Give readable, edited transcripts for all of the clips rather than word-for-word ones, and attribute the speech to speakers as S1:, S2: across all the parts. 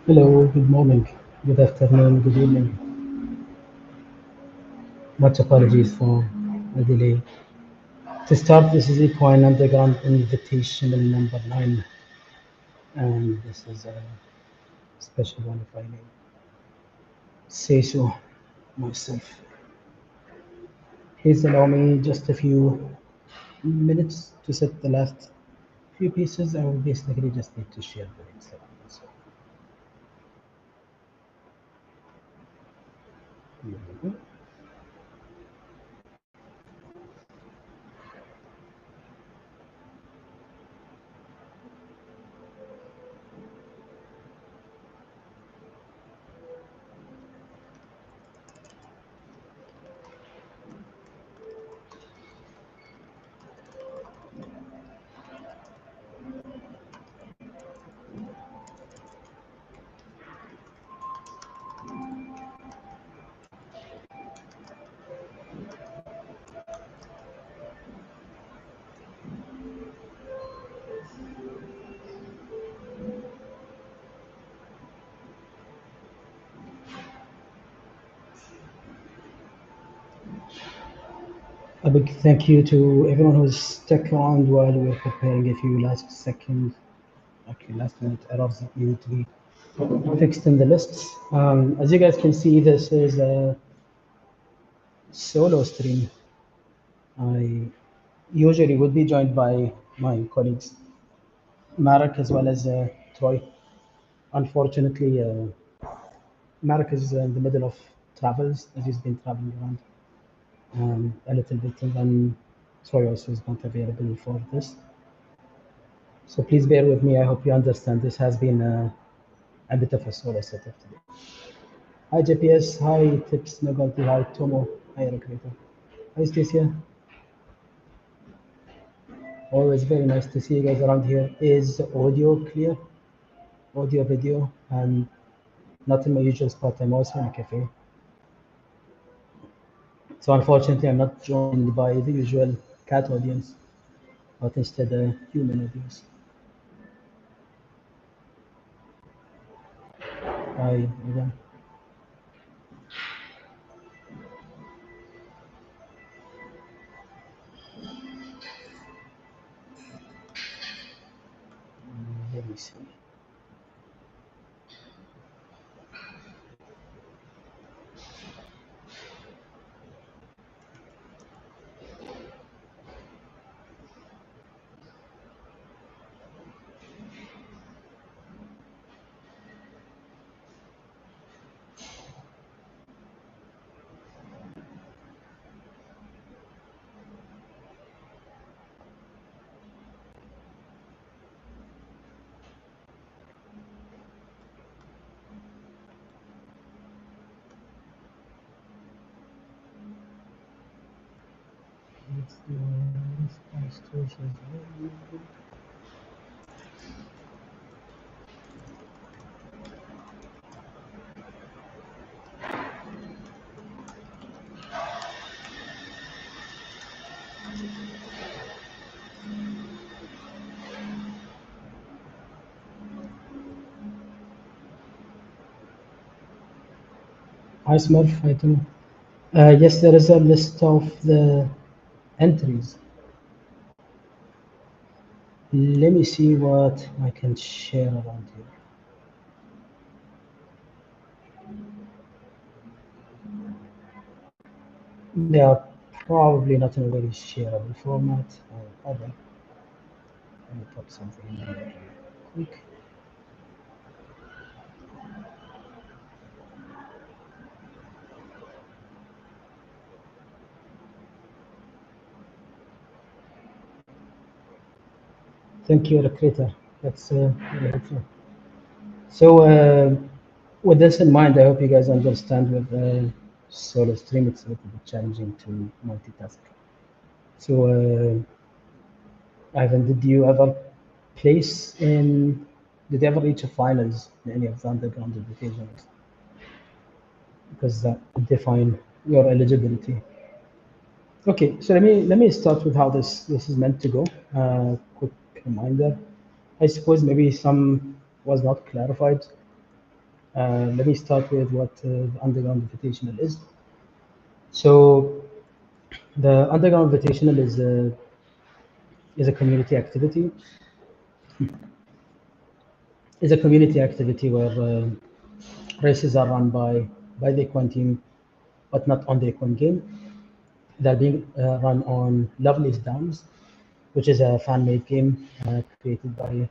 S1: Hello, good morning, good afternoon, good evening. Much apologies for the delay. To start, this is Equine Underground Invitational number 9, and this is a special one if I may say so myself. Please allow me just a few minutes to set the last few pieces. I will basically just need to share the links around this. Here we go. A big thank you to everyone who's stuck around while we're preparing a few last minute errors that needed to be fixed in the lists. As you guys can see, this is a solo stream. I usually would be joined by my colleagues, Marek as well as Troy. Unfortunately, Marek is in the middle of travels, as he's been traveling around a little bit, and then Troy also is not available for this. So please bear with me. I hope you understand. This has been a bit of a solo setup today. Hi JPS, hi Tips Noganti, hi Tomo, hi Recreator. Hi Stacia. Always very nice to see you guys around here. Is audio clear? Audio, video, and not in my usual spot. I'm also in a cafe. So unfortunately, I'm not joined by the usual cat audience, but instead a human audience. Hi again. Let me see. Hi Smurf, hi Tomo. Yes, there is a list of the entries. Let me see what I can share around here. They are probably not in a very shareable format. Other. Let me put something in here quick. Thank you, Recruiter. That's very helpful. So, with this in mind, I hope you guys understand with solo stream, it's a little bit challenging to multitask. So, Ivan, did you ever reach a finals in any of the underground invitations? Because that would define your eligibility. Okay, so let me start with how this is meant to go. Quick reminder. I suppose maybe some was not clarified. Let me start with what the Underground Invitational is. So the Underground Invitational is a community activity. Is a community activity where races are run by the Equine team, but not on the Equine game. They're being run on Lovelace Downs, which is a fan-made game created by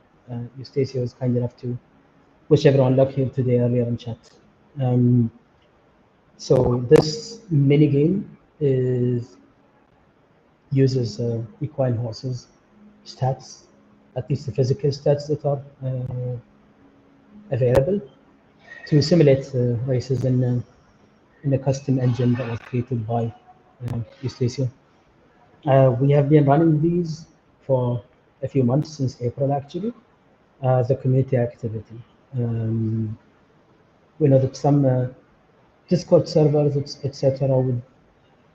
S1: Eustacio, is kind enough to wish everyone luck here today earlier in chat. So this mini game uses equine horses stats, at least the physical stats that are available, to simulate races in a custom engine that was created by Eustacio. We have been running these for a few months, since April actually, as a community activity. We know that some Discord servers, etc., would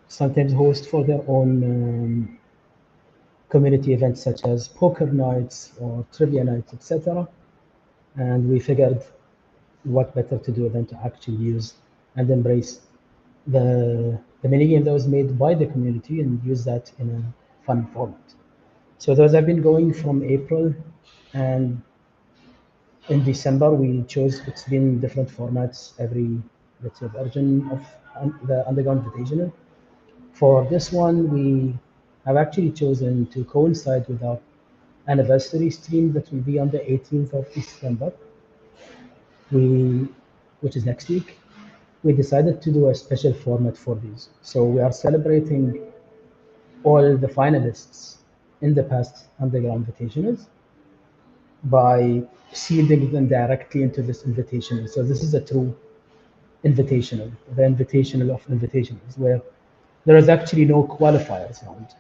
S1: sometimes host for their own community events, such as poker nights or trivia nights, etc. And we figured what better to do than to actually use and embrace the mini game that was made by the community and use that in a fun format. So those have been going from April, and in December we chose, it's been different formats every, let's say, version of the Underground Invitational. For this one, we have actually chosen to coincide with our anniversary stream that will be on the 18th of December, which is next week. We decided to do a special format for these. So we are celebrating all the finalists in the past Underground Invitationals by seeding them directly into this invitational. So this is a true invitational, the invitational of invitationals, where there is actually no qualifiers round.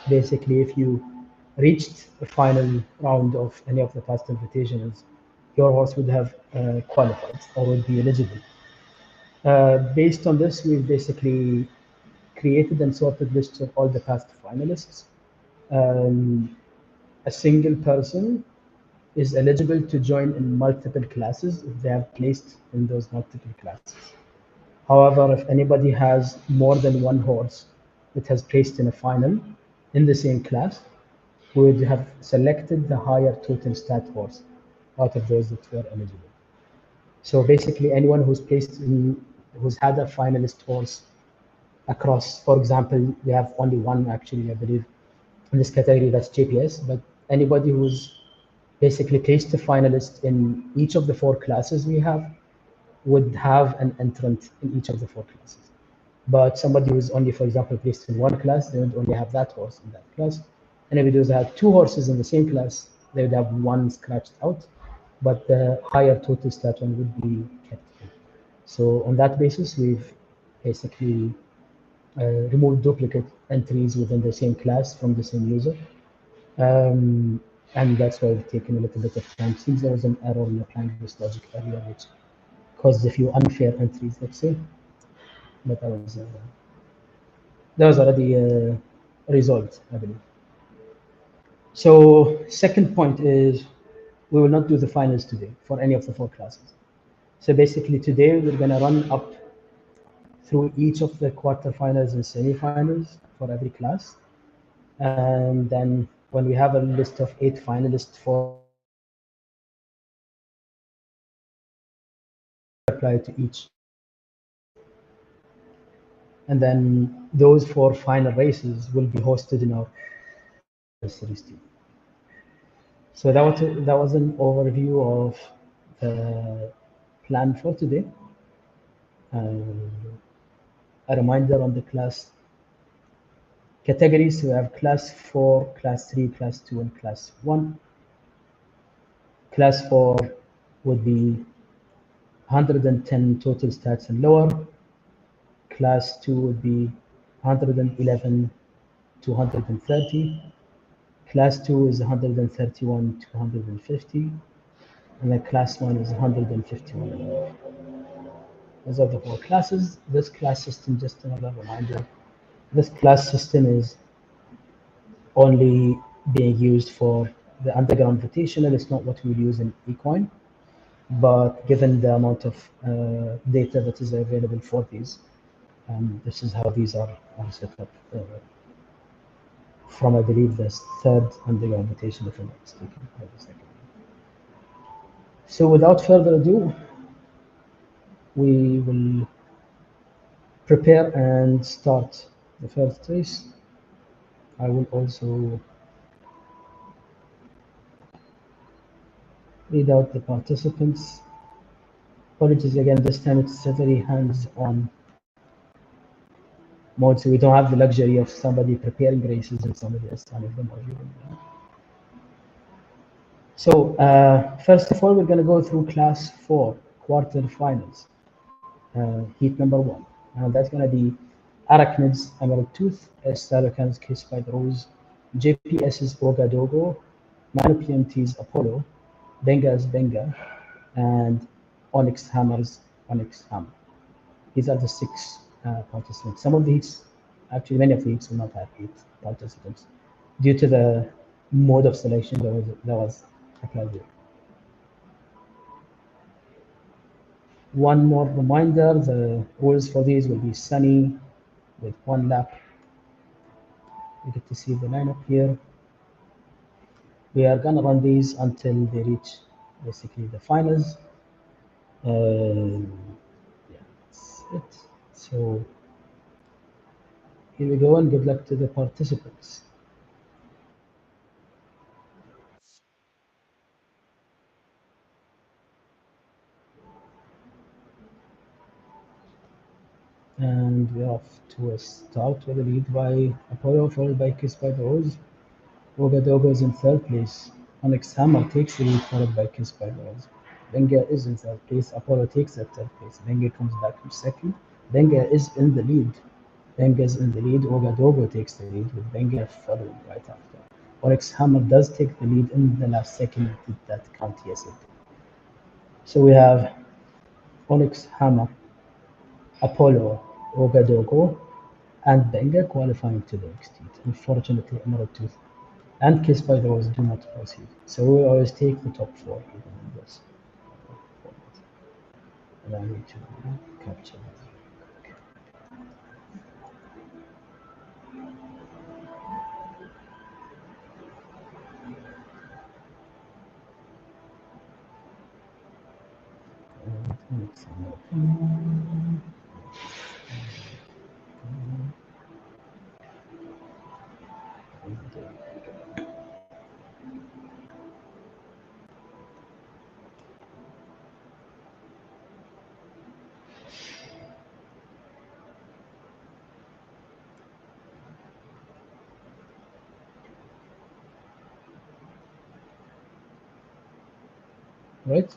S1: Basically, if you reached the final round of any of the past invitationals, your horse would have qualified or would be eligible. Based on this, we've basically created and sorted lists of all the past finalists. A single person is eligible to join in multiple classes if they have placed in those multiple classes. However, if anybody has more than one horse that has placed in a final in the same class, we would have selected the higher total stat horse out of those that were eligible. So basically, anyone who's placed in, who's had a finalist horse across, for example, we have only one actually, I believe, in this category, that's JPS, but anybody who's basically placed a finalist in each of the four classes we have would have an entrant in each of the four classes. But somebody who's only, for example, placed in one class, they would only have that horse in that class. And if those had two horses in the same class, they would have one scratched out, but the higher total stat one would be kept in. So on that basis, we've basically removed duplicate entries within the same class from the same user. And that's why we've taken a little bit of time. Seems there was an error in applying this logic earlier, which caused a few unfair entries, let's say. But that was already resolved, I believe. So second point is we will not do the finals today for any of the four classes. So basically today we're going to run up through each of the quarterfinals and semifinals for every class. And then when we have a list of 8 finalists for apply to each. And then those 4 final races will be hosted in our series team. So that was an overview of the plan for today. A reminder on the class categories. So we have class 4, class 3, class 2, and class 1. Class 4 would be 110 total stats and lower. Class 2 would be 111 to 130. Class 2 is 131 to 150. And then class 1 is 151. Those are the 4 classes. This class system, just another reminder, this class system is only being used for the Underground Invitational. It's not what we use in Equine. but given the amount of data that is available for these, this is how these are set up from, I believe, the third Underground Invitation, if I'm not mistaken. Wait a second. So without further ado, we will prepare and start the first race. I will also read out the participants. Apologies again, this time it's a very hands-on mode, so we don't have the luxury of somebody preparing races and somebody else running them or viewing them. So first of all, we're going to go through Class 4 quarterfinals, heat number 1. And that's going to be Arachnids, Emerald Tooth, Saracans, Kiss by the Rose, JPS's Ogadogo, Nano PMT's Apollo, Benga's Benga, and Onyx Hammer's Onyx Hammer. These are the 6 participants. Some of the heats, actually many of the heats will not have 8 participants due to the mode of selection that was applied here. One more reminder, the rules for these will be sunny with 1 lap. You get to see the lineup here. We are gonna run these until they reach basically the finals. Yeah, that's it. So here we go, and good luck to the participants. And we're off to a start with a lead by Apollo, followed by Kiss by the Rose. Ogadogo is in third place. Onyx Hammer takes the lead, followed by Kiss by the Rose. Benga is in third place. Apollo takes that third place. Benga comes back to second. Benga is in the lead. Benga is in the lead. Ogadogo takes the lead, with Benga following right after. Onyx Hammer does take the lead in the last second. Did that count? Yes, it did. So we have Onyx Hammer, Apollo, Ogadogo, and Benga qualifying to the next heat. Unfortunately, Emerald Tooth and Kiss by the Rose do not proceed. So we always take the top 4 even in this format. And I need to capture that. Right?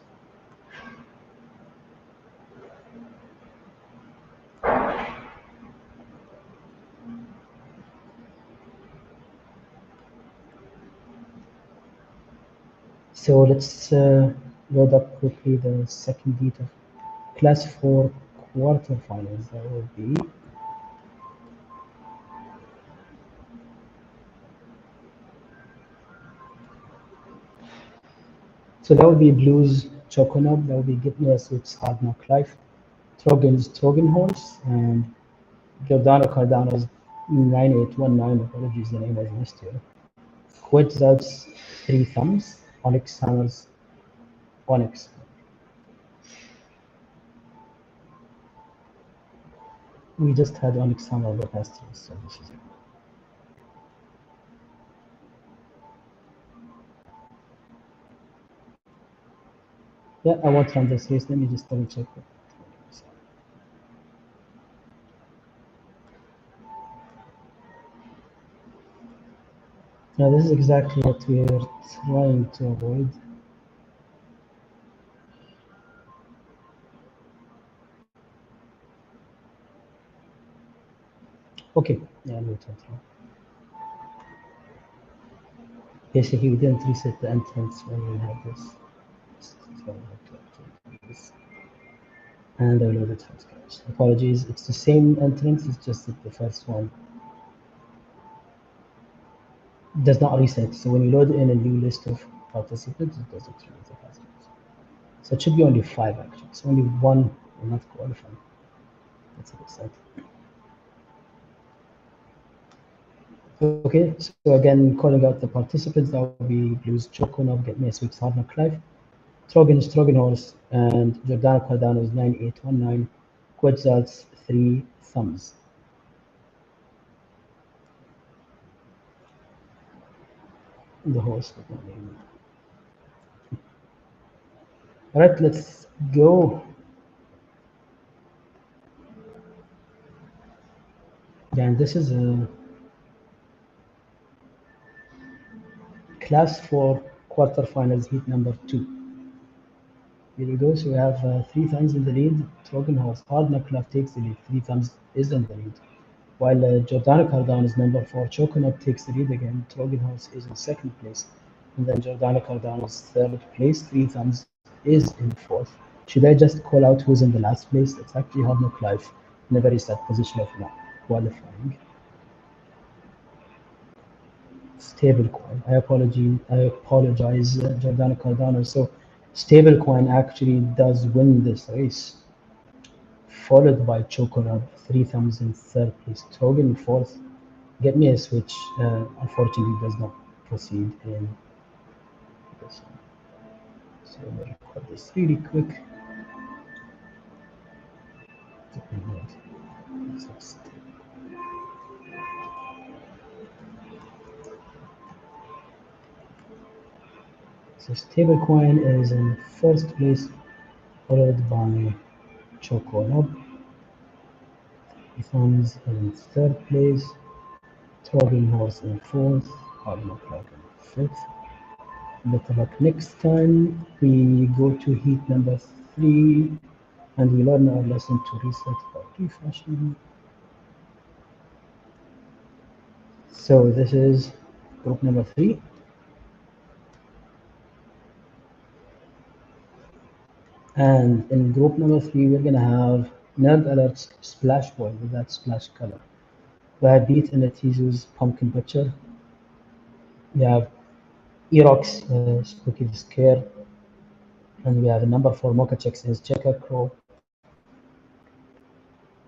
S1: So let's load up quickly the second heat of Class 4 quarterfinals. That will be that would be Blues Choconob, that would be Gitness Hard Knock Life, Trogan's Trogan Horse, and Giordano Cardano's 9819. Apologies, the name was missed here. Quetzal's Three Thumbs, Onyx Hammer's Onyx. We just had Onyx Hammer the past year, so this is it. Yeah, I won't run this race. Let me just double check it. Yeah, this is exactly what we are trying to avoid. Okay, yeah, no, basically, we didn't reset the entrance when we had this. And I loaded from scratch. Apologies, it's the same entrance, it's just that the first one does not reset. So when you load in a new list of participants, it doesn't read the passwords. So it should be only 5 actually. So only one will not qualify. That's a bit sad. Okay, so again, calling out the participants, that will be Blues Chokonov, Get Me a Sweet Hardner Clive, Trogan Strogan Horse, and Giordano Cardano's 9819, Quetzal's 3 Thumbs. The horse with no name. Alright, let's go. Yeah, and this is a class 4 quarterfinals heat number 2. Here we go. So we have 3 thumbs in the lead. Trogan Horse, Hardner Clive takes the lead. 3 thumbs is in the lead. While Giordano Cardano is number 4, Choconut takes the lead again. Trojan Horse is in second place. And then Giordano Cardano is third place. 3 thumbs is in fourth. Should I just call out who's in the last place? It's actually Hardner Clive in a very sad position of not qualifying. Stablecoin. I apologize, Giordano Cardano. So Stablecoin actually does win this race, followed by Choconut, 3 thumbs in third place. Trogan fourth. Get Me a Switch, unfortunately, does not proceed in this one. So let me record this really quick. So Stablecoin is in first place, followed by Choconob. Thumbs in third place, Trojan Horse in fourth, Hardlock Clock in fifth. Better luck next time. We go to heat number 3 and we learn our lesson to reset by refreshing. So this is group number 3. And in group number 3, we're going to have Nerd Alert's Splash Boy with that splash color. We have Beat and Atizu's Pumpkin Butcher. We have Erox, Spooky the Scare. And we have number 4, Mocha Chicks is Checker Crow.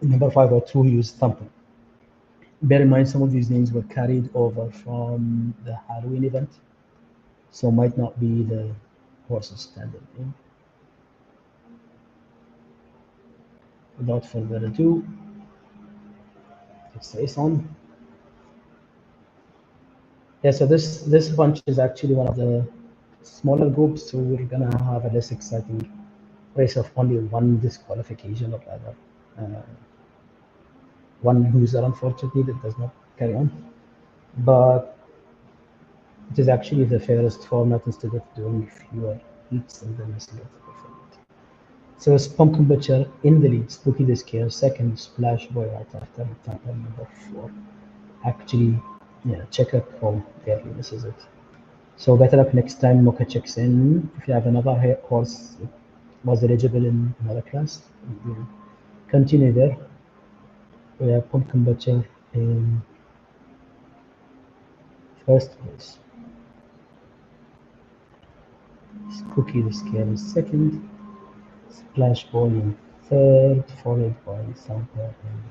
S1: Number 5, or True Use Thumper. Bear in mind, some of these names were carried over from the Halloween event, so might not be the horse's standard name. Without further ado, let's race on. Yeah, so this bunch is actually one of the smaller groups, so we're gonna have a less exciting race of only one disqualification, or rather one loser, unfortunately, that does not carry on. But it is actually the fairest format instead of doing fewer heats and then missing out the format. So it's Pumpkin Butcher in the lead, Spooky the Scare second, Splash Boy right after, number 4. Actually, yeah, Checker Crow barely misses it. So better luck next time Mocha checks in. If you have another horse that was eligible in another class, we'll continue there. We have Pumpkin Butcher in first place. Spooky the Scare in second. Splash Boy in third, followed by Santa in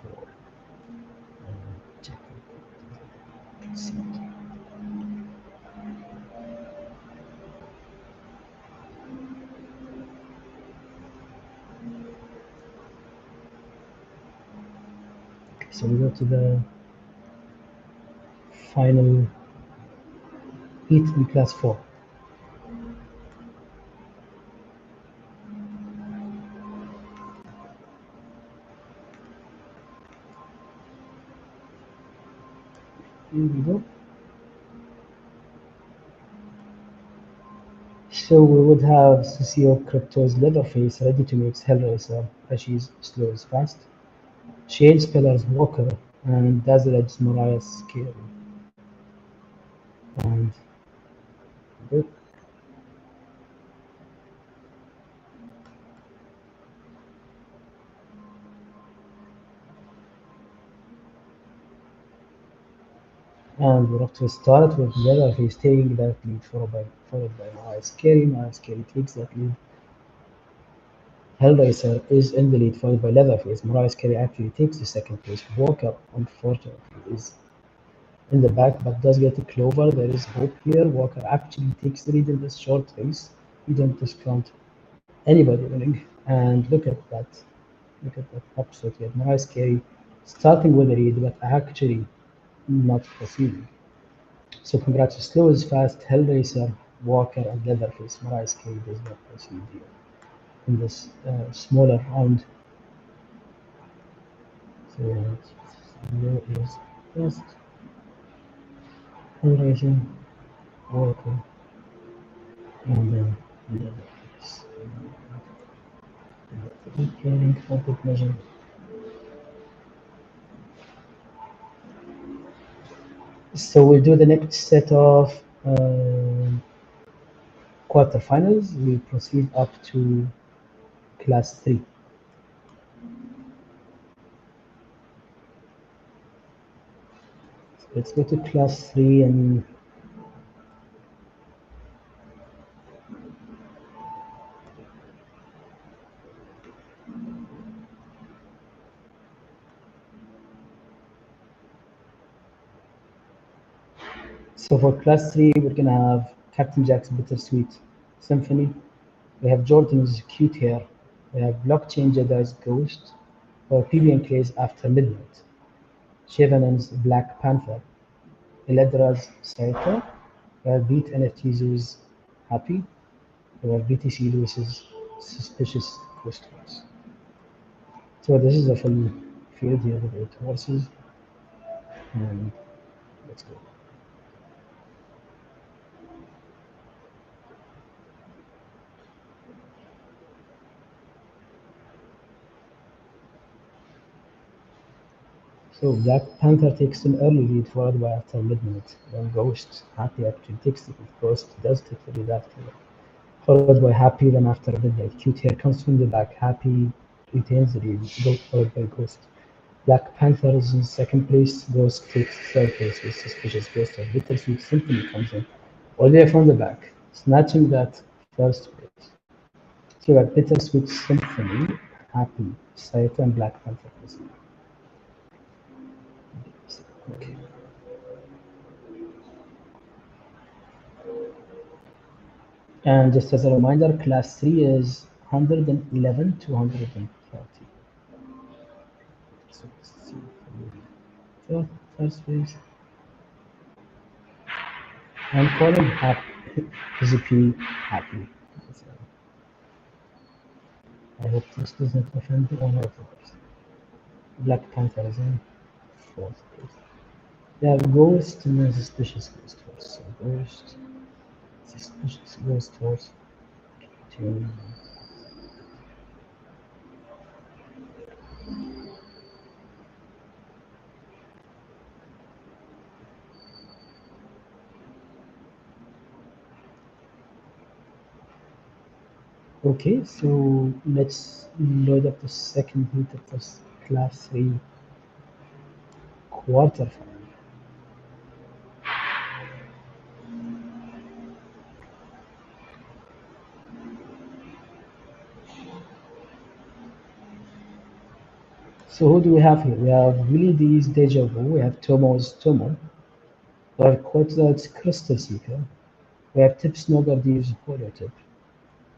S1: 4. And Checker Crow. So we go to the final heat in class 4. Here we go. So we would have Sucio Crypto's Leatherface ready to mix Hellraiser, Rashi's Slow is Fast, Shade Speller's Walker, and Dazzle Edge's Mariah's Scary. And good. And we're off to start with Leatherface taking that lead, followed by Mariah Carey takes that lead. Hellraiser is in the lead, followed by Leatherface. Mariah Carey actually takes the second place. Walker, unfortunately, is in the back but does get a clover. There is hope here. Walker actually takes the lead in this short race. You don't discount anybody winning. And look at that. Look at that episode here. Mariah Carey starting with the lead but actually not proceeding. So congrats to Slow is Fast, Hellraiser, Walker, and Leatherface. Mariah Carey does not proceed here in this smaller round. So Slow is Fast, Hellraiser, Walker, and then Leatherface. Training for good measure. So we'll do the next set of quarterfinals. We proceed up to class 3. So let's go to class 3 and so for class 3 we're gonna have Captain Jack's Bittersweet Symphony. We have Jordan's Cute Hair. We have Blockchain Jedi's Ghost. Or PB and Clay's After Midnight. Chevanon's Black Panther. Eledra's Saito. We have Beat NFT's Happy. We have BTC Lewis's Suspicious Ghost Horse. So this is a full field here with 8 horses, and let's go. So Black Panther takes an early lead, followed by After Midnight. Then Ghost, Happy actually takes the lead. Ghost does take the lead after that. Followed by Happy, then After Midnight. Cute Hair comes from the back. Happy retains the lead, followed by Ghost. Black Panther is in second place. Ghost takes third place with Suspicious Ghost. And Bittersweet Symphony comes in all the way from the back, snatching that first place. So we have Bittersweet Symphony, Happy, Saito, and Black Panther. Okay. And just as a reminder, class 3 is 111 to 130. So let's see. First place. I'm calling Happy. Is a P Happy. I hope this doesn't offend the owner of the horse. Black Panther is in fourth place. We have Ghost and then Suspicious Ghost Horse. So Ghost, Suspicious Ghost Horse. Two. Okay, so let's load up the second heat of this class 3 quarterfinal. So who do we have here? We have Willie D's Deja Vu, we have Tomo's Tomo, we have Quetzal's Crystal Seeker, we have Tip Snowgardee's Holotype,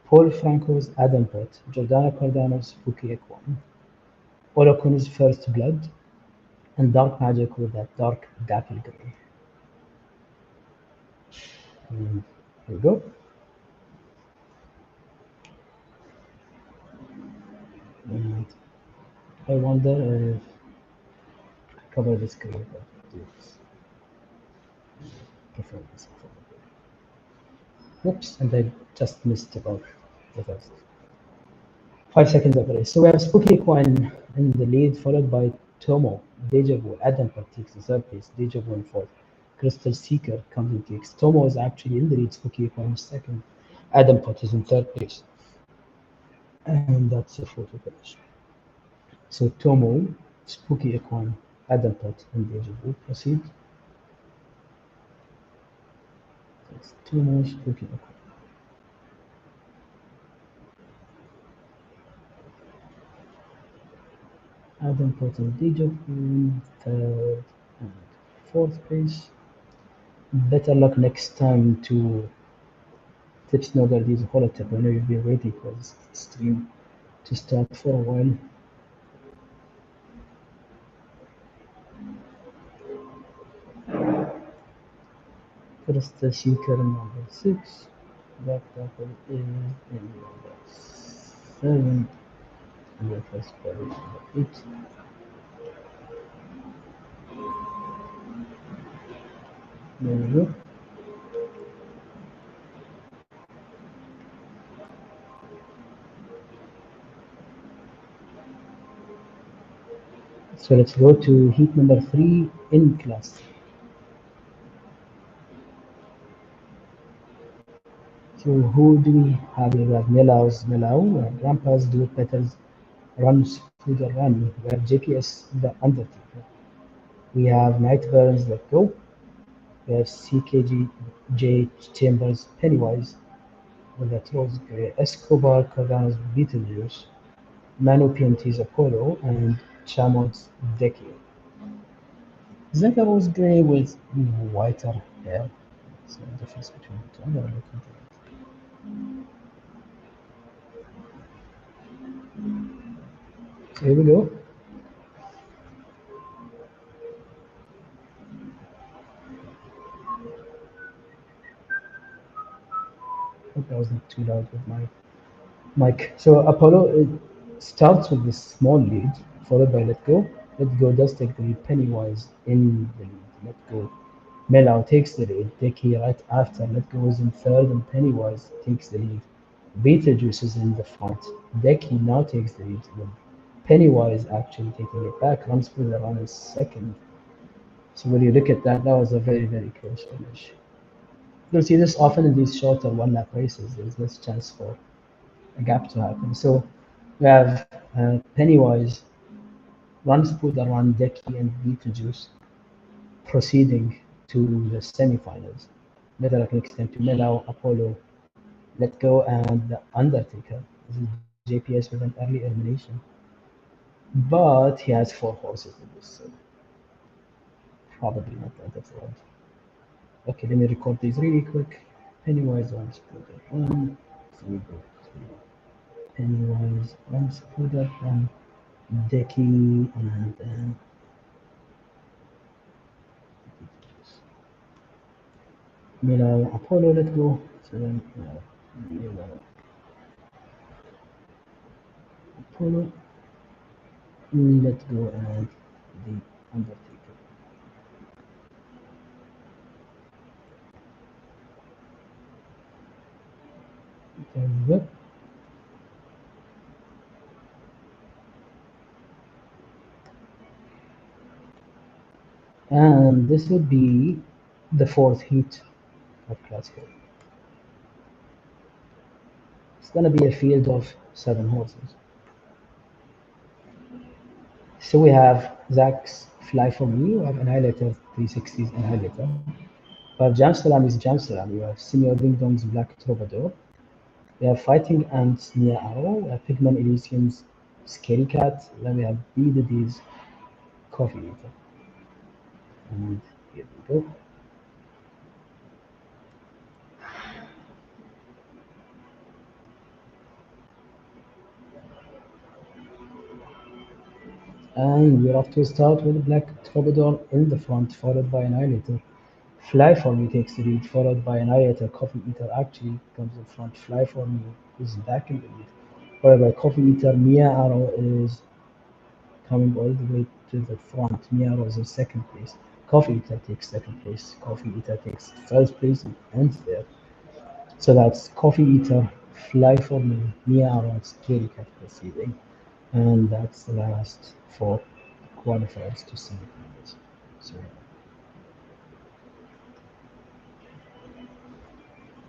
S1: Paul Franco's Adam Pot, Giordano Cardano's Spooky Equine, Olokun's First Blood, and Dark Magic with that dark dapple gray. Here we go. And I wonder if I cover the screen if I do this. Performance. Whoops, and I just missed about the first 5 seconds of the race. So we have Spooky Equine in the lead, followed by Tomo, Deja Vu, Adam Pot takes the third place, Deja Vu in fourth. Crystal Seeker comes and takes. Tomo is actually in the lead, Spooky Equine is second. Adam Pot is in third place. And that's a photo finish. So Tomo, Spooky Equine, Adam Pot, and Deja Vu proceed. It's too much cooking. Adam put in Egypt in third and fourth place. Better luck next time to tips these holotype. I know you've been waiting for this stream to start for a while. First seeker number 6. Back double is in number 7. And the first pair is number 8. There we go. So let's go to heat number 3 in class. So who do we have here? We have Melau, Grandpa's Do It Better's Run Scooter Run. We have JPS The Undertaker. We have Nightburns Let Go. We have CKG J Chambers Pennywise. We have Rose Gray Escobar Cardano's Beetlejuice. Manu PMT's Apollo and Chamon's Deki. Is that a Rose Gray with whiter hair? It's the difference between the two. I'm gonna look into that. So here we go. Hope I wasn't too loud with my mic. So Apollo starts with this small lead, followed by Let Go. Let Go does take the lead. Pennywise in the lead. Let Go. Melau takes the lead. Deki right after. Let Go is in third, and Pennywise takes the lead. Beetlejuice is in the front. Deki now takes the lead. Pennywise actually taking it back, runs through the run in second. So when you look at that, that was a very, very close finish. You'll see this often in these shorter one lap races. There's less chance for a gap to happen. So we have Pennywise, runs through the run, Deki, and Beetlejuice proceeding to the semifinals. Better luck next time to Melau, Apollo, Let Go, and The Undertaker. This is JPS with an early elimination. But he has 4 horses in this, so probably not that afford. Okay, let me record these really quick. Pennywise runs through the run. So we go through Pennywise runs through that run. Deki and Miller Apollo, let go. So then Miller Apollo, let go, and the Undertaker. There we go. And this would be the fourth heat of Class 4. It's going to be a field of 7 horses. So we have Zach's Fly For Me, we have Annihilator 360's Annihilator, we have Jam Salami's Jam Salami, we have Senior Ding Dong's Black Troubadour, we have Fighting Ants Nia Arrow, we have Pigman Elysium's Scary Cat, then we have B the D's Coffee Eater. And here we go. And we're off to a start with Black Troubadour in the front, followed by Annihilator. Fly For Me takes the lead, followed by Annihilator. Coffee Eater actually comes in front. Fly For Me is back in the lead, followed by Coffee Eater. Mia Arrow is coming all the way to the front. Mia Arrow is in second place. Coffee Eater takes second place. Coffee Eater takes first place and ends there. So that's Coffee Eater, Fly For Me, Mia Arrow, and Scary Cat proceeding. And that's the last 4 qualifiers to semifinals. So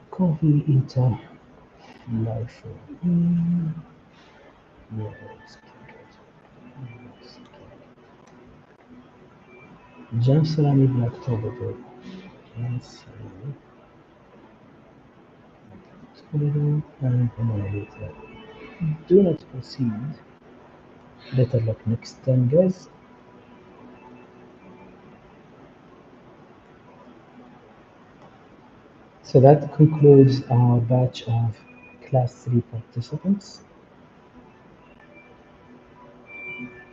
S1: Coffee Eater, Fly For Me, yes, Jam Salami Black Troubadour. Jam Salami and Emulator. Do not proceed. Better luck next time, guys. So that concludes our batch of Class 3 participants,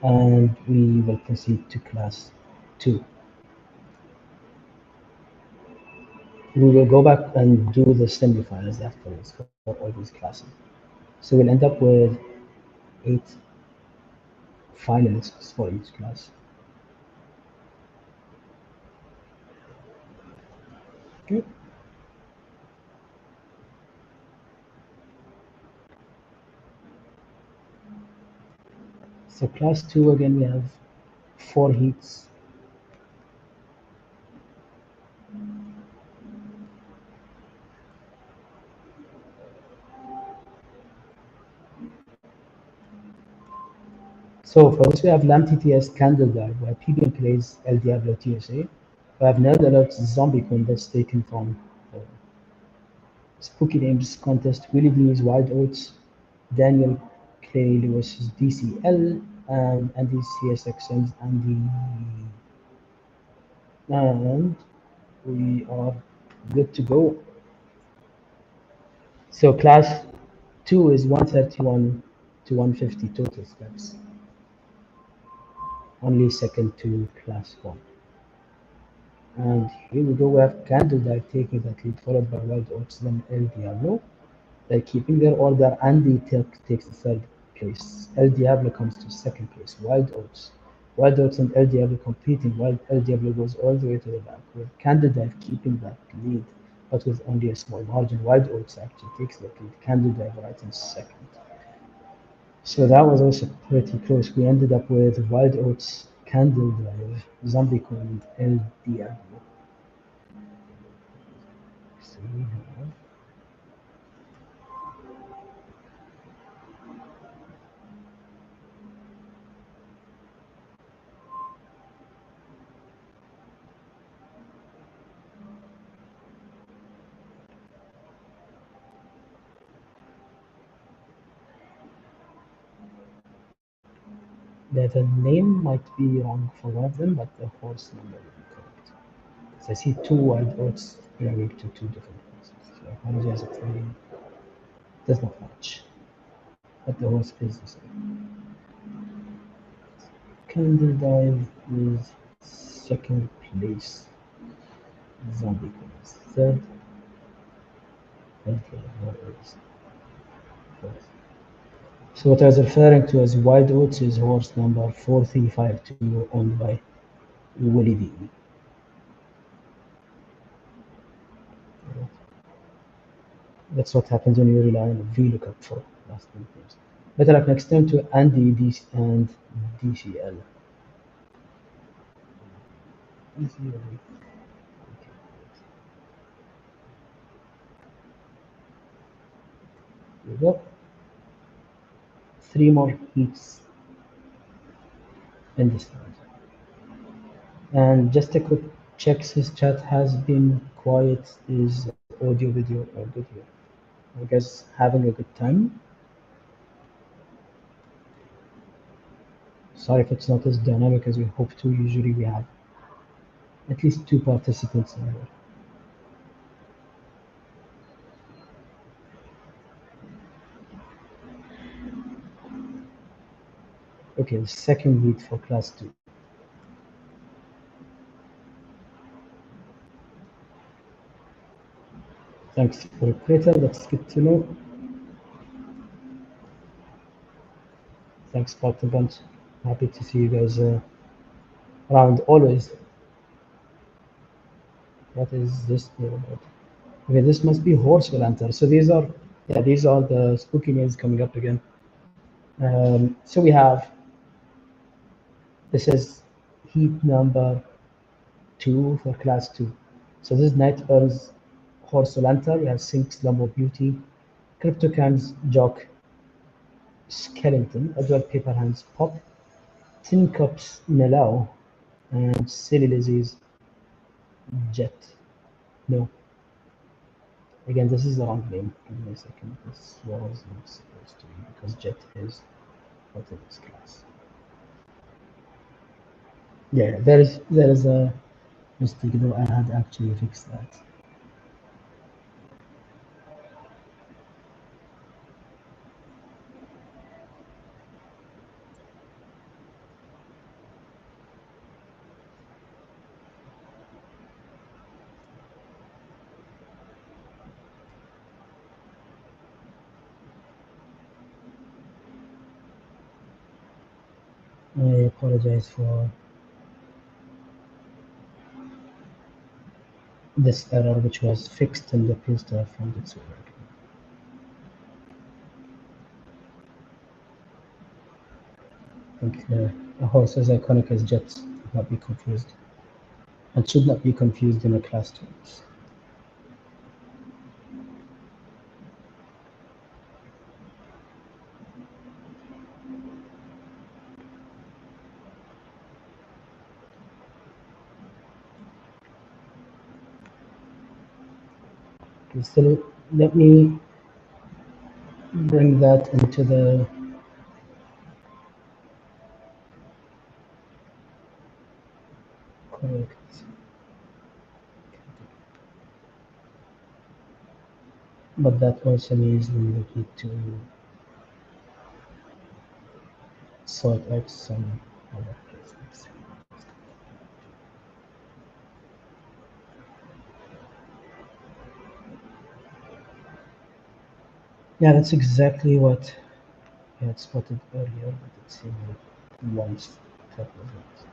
S1: and we will proceed to Class 2. We will go back and do the semifinals afterwards for all these classes. So we'll end up with 8 finalists for each class. Okay. So class 2 again we have 4 heats. So for this we have LAM TTS Candle Dive where PBM plays El Diablo TSA. We have Nerd Alert Zombie Queen that's taken from Spooky Names Contest, Willie D's Wild Oats, Daniel Clay Lewis's DCL, and Andy CSXN's Andy. And we are good to go. So class 2 is 131 to 150 total steps. Only second to class 1. And here we go, we have Candle Dive taking that lead, followed by Wild Oats, then El Diablo. They're keeping their order. Andy takes the third place. El Diablo comes to second place. Wild Oats and El Diablo competing, while El Diablo goes all the way to the back, with Candle Dive keeping that lead, but with only a small margin. Wild Oats actually takes the lead. Candle Dive right in second. So that was also pretty close. We ended up with Wild Oats, Candle Dive, Zombie Coin, and El Diablo. So we have that the name might be wrong for one of them, but the horse number will be correct. So I see 2 Wild Oats belonging to 2 different horses. So I apologize if the name does not match, but the horse is the same. Candle Dive is second place. Zombie Queen is third. Okay, what is fourth? So what I was referring to as Wild Oats is horse number 4352 owned by Willie D. That's what happens when you rely on a VLOOKUP for last name names. Better luck next time to Andy and DCL. DCL. Here we go. 3 more heats in this round. And just a quick check, his chat has been quiet. Is audio, video, or good here? Are you guys having a good time? Sorry if it's not as dynamic as we hope to. Usually we have at least 2 participants in here. Okay, the second heat for class 2. Thanks for the creator, that's good to know. Thanks, Partner Bunch. Happy to see you guys around always. What is this about? Okay, this must be Horse will enter. So these are, yeah, these are the spooky names coming up again. So we have, this is heat number 2 for class 2. So this is Night Earl's Horse will enter. We have Sync, Slumber Beauty, Cryptocans, Jock, Skellington, Edward Paperhands, Pop, Tin Cups, Melau, and Silly Lizzie's Jet. No. Again, this is the wrong name. Give me a second. This was not supposed to be because jet is not in this class. Yeah, there is a mistake though. I had actually fixed that. I apologize for this error, which was fixed and appears to have found its way back. I think a horse as iconic as jet should not be confused, and should not be confused in a class terms. Okay, so let me bring that into the correct. But that also means we need to sort out some other cases. Yeah, that's exactly what I had spotted earlier, but it seemed like one step was not.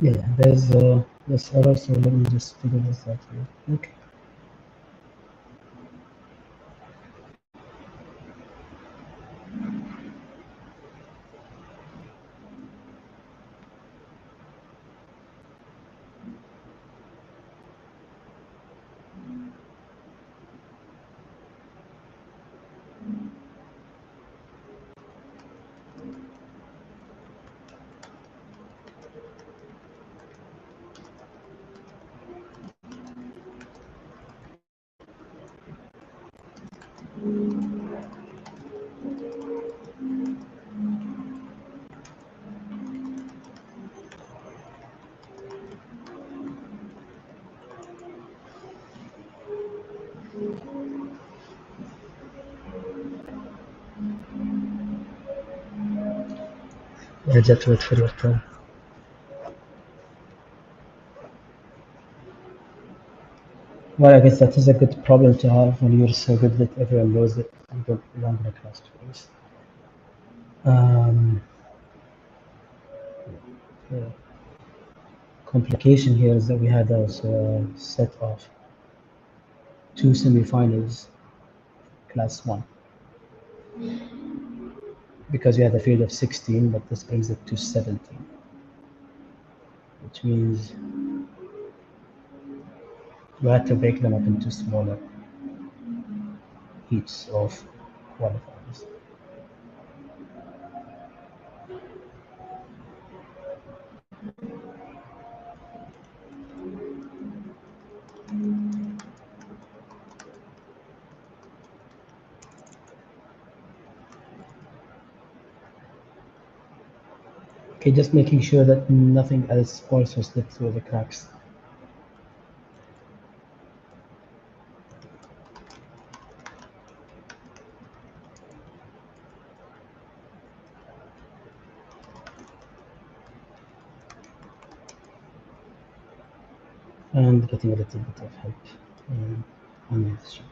S1: Yeah, there's this error, so let me just figure this out here. Okay. I just wait for your turn. Well, I guess that is a good problem to have when you're so good that everyone knows that you don't belong in a class twice. The complication here is that we had also a set of two semifinals, class one, because we had a field of 16, but this brings it to 17, which means we had to break them up into smaller heats of qualifiers. Okay, just making sure that nothing else also slipped through the cracks. And getting a little bit of help on this sheet.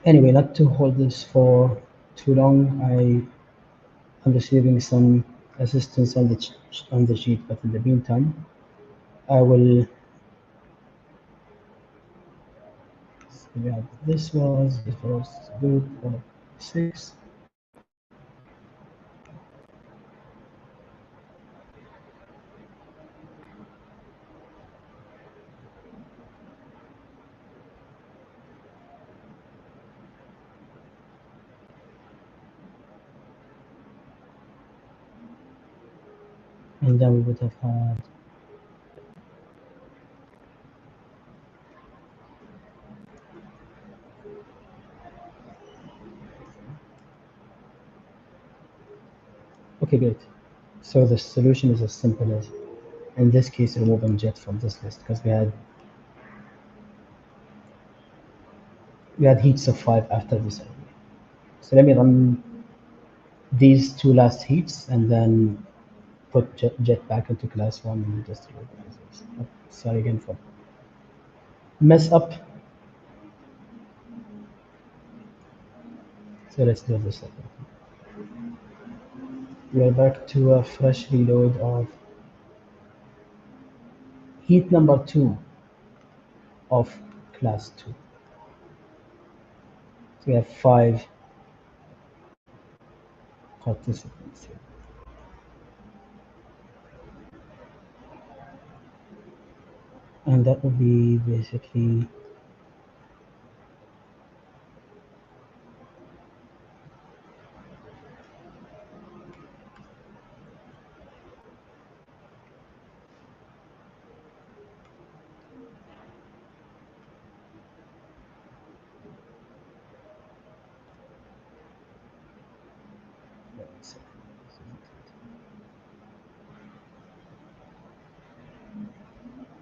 S1: Anyway, not to hold this for too long, am receiving some assistance on the sheet, but in the meantime, I will. So yeah, this was good. 6. And then we would have had okay, great. So the solution is as simple as, in this case, removing Jet from this list because we had heats of 5 after this area. So let me run these two last heats and then put Jet back into class 1 and just remove the results. Oh, sorry again for mess up. So let's do this again. We're back to a fresh reload of heat number 2 of class 2. So we have 5 participants here. And that will be basically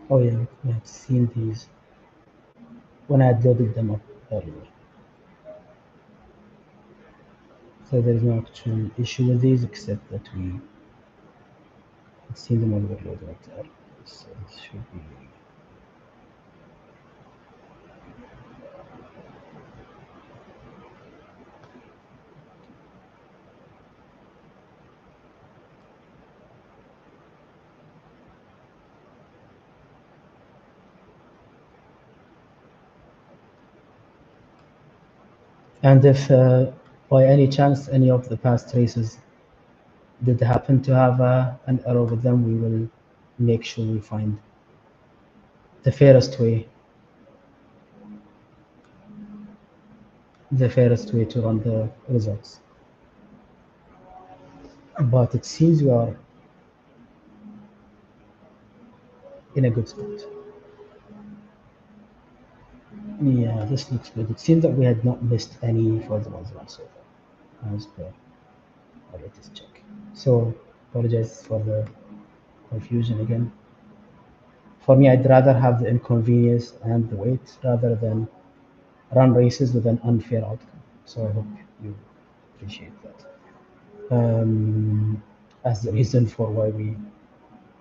S1: oh yeah, we had seen these when I had loaded them up earlier. So there is no actual issue with these except that we had seen them when we were loading up earlier. So this should be and if by any chance any of the past races did happen to have an error with them, we will make sure we find the fairest way to run the results. But it seems we are in a good spot. Yeah, this looks good. It seems that we had not missed any for the ones run so far, as per our latest check. So, apologize for the confusion again. For me, I'd rather have the inconvenience and the wait rather than run races with an unfair outcome. So I hope you appreciate that. As the reason for why we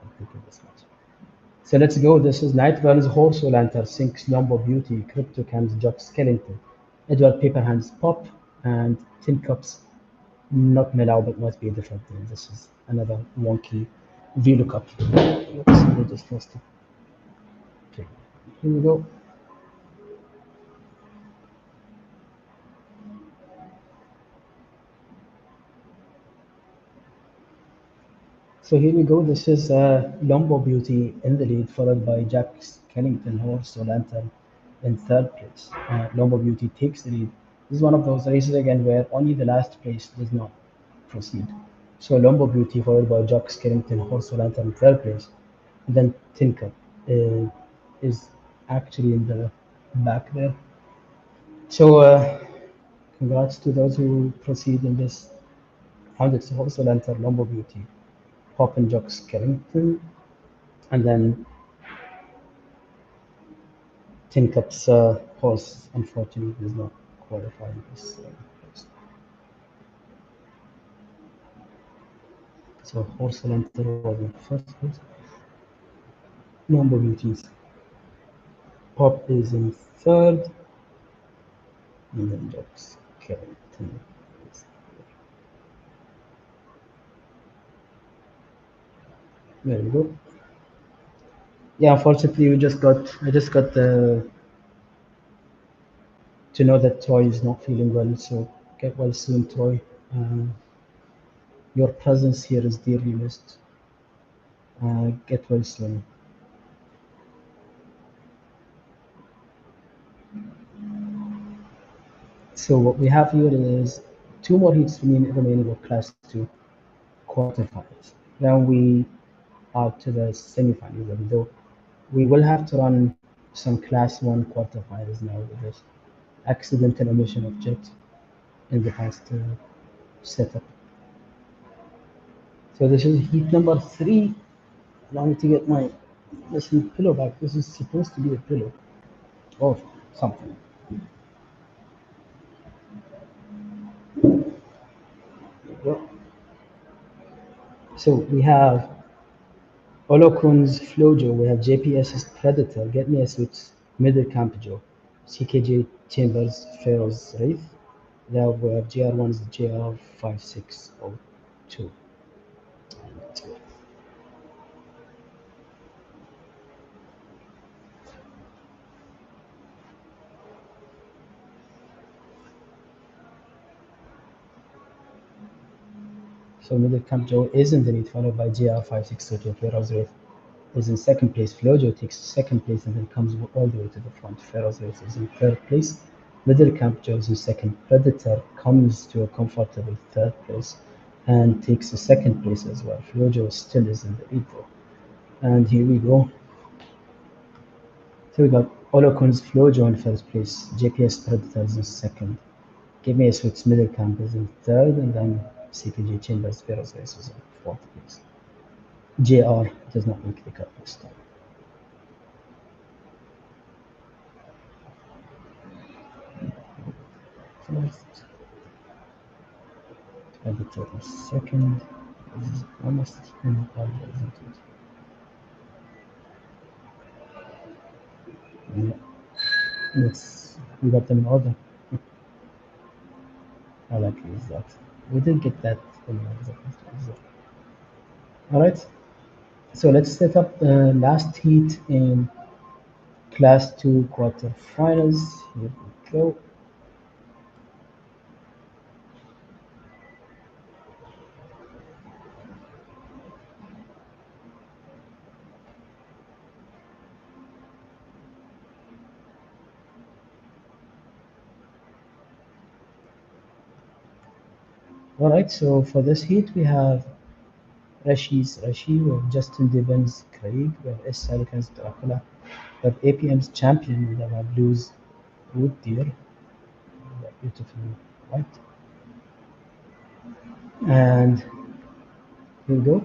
S1: completed this match. So let's go. This is Night Runs, Horse Lantern, Sinks, Lombo Beauty, Crypto Cams, Jock Skellington, Edward Paperhands, Pop, and Tin Cups. Not Melau, but must be a different thing. This is another wonky VLOOKUP. Oops, I just lost it. Okay, here we go. So here we go. This is Lombo Beauty in the lead, followed by Jack Skellington, Horse Lantern in third place. Lombo Beauty takes the lead. This is one of those races again where only the last place does not proceed. So Lombo Beauty followed by Jack Skellington, Horse Lantern in third place. And then Tinker is actually in the back there. So congrats to those who proceed in this round. It's Horse Lantern, Lombo Beauty, Pop and Jock Skellington, and then Tin Cups horse unfortunately does not qualify in this race. So Horse Lantern was in first place. Lombo Beauties. Pop is in third, and then Jock Skellington is there. We go. Yeah, unfortunately, I just got to know that Troy is not feeling well. So get well soon, Troy. Your presence here is dearly missed. Get well soon. So what we have here is two more heats remaining of Class 2 quarterfinals. Now we out to the semifinals, even though we will have to run some Class 1 quarterfinals now with this accidental omission of jet in the past setup. So this is heat number 3. Allow me to get my listen pillow back. This is supposed to be a pillow or something. There we go. So we have Holokun's Flojo, we have JPS's Predator, Get Me a Suit, Middle Camp Joe, CKJ Chambers, Pharaoh's Wraith. Then we have GR1's JR5602. So Middle Camp Joe is in the lead, followed by GR5602, Pharaoh's Wraith is in second place. Flojo takes second place and then comes all the way to the front. Pharaoh's Wraith is in third place. Middle Camp Joe is in second. Predator comes to a comfortable third place and takes a second place as well. Flojo still is in the lead though. And here we go. So we got Olokun's Flojo in first place. JPS Predator is in second. Give Me a Switch Middle Camp is in third, and then CPG Chambers Pharaoh's Race is in fourth place. JR does not make the cut this time. First, Predator is second. This is almost in order, isn't it? Yeah. We got them in order. How likely is that? We did get that in the first one. Alright, so let's set up the last heat in Class 2 quarterfinals. Here we go. Alright, so for this heat we have Rashi, we have Justin Devens Craig, we have S. Salikan's Dracula, we have APM's Champion, we have Blues Wood Deer, that beautiful white. And here we go.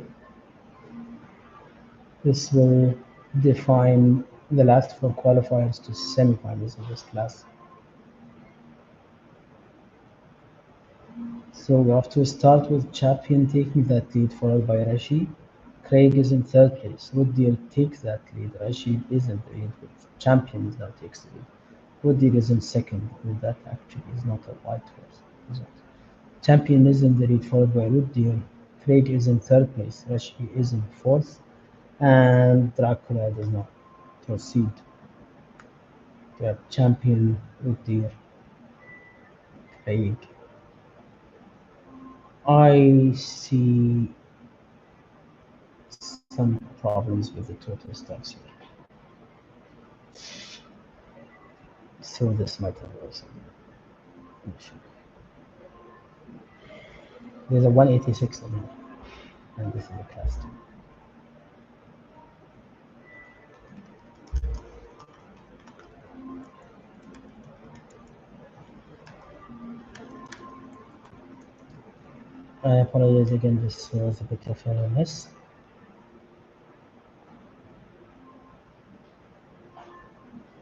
S1: This will define the last 4 qualifiers to semifinals in this class. So we have to start with Champion taking that lead, followed by Rashi. Craig is in third place. Wooddeal takes that lead. Rashid is in the lead. Champion now takes the lead. Wooddeal is in second. Well, that actually is not a white horse, is it? Champion is in the lead, followed by Wooddeal. Craig is in third place. Rashid is in fourth. And Dracula does not proceed. We have Champion, Wooddeal, Craig. I see some problems with the total stars here. So this might have also an issue. There's a 186 of them, and this is a class 2. I apologize again, this was a bit of a mess.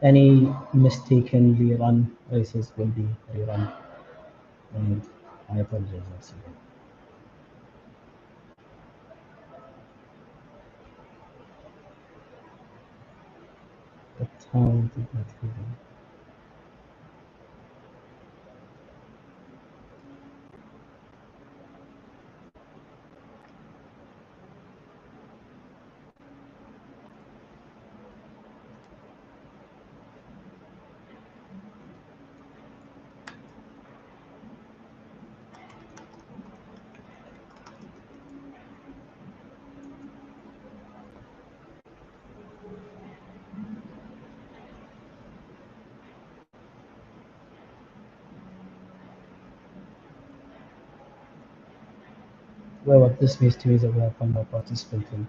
S1: Any mistakenly run races will be rerun, and I apologize once again. But how did that happen? Well, what this means to me is that we have one more participant in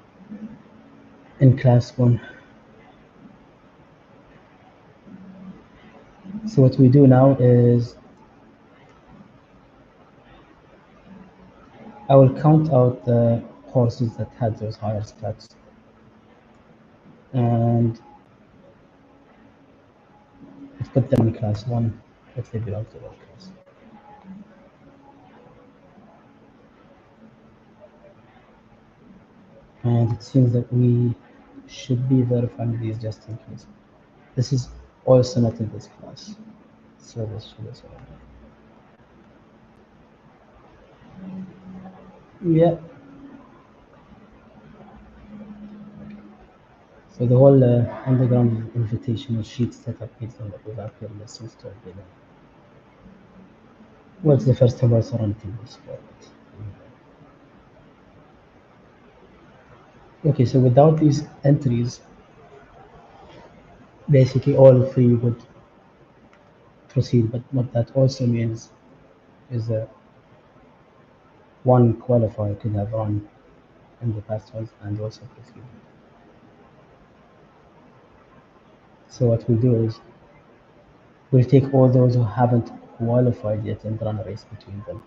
S1: in class 1. So what we do now is I will count out the horses that had those higher stats, and put them in class 1 if they belong to that class. And it seems that we should be verifying these just in case. This is also not in this class, so this should also. Yeah. So the whole underground invitational sheet setup based on the evacuate lessons to be done. What's the first horse around the sport? Okay, so without these entries, basically all three would proceed, but what that also means is that one qualifier could have run in the past ones and also proceed. So what we'll do is we'll take all those who haven't qualified yet and run a race between them.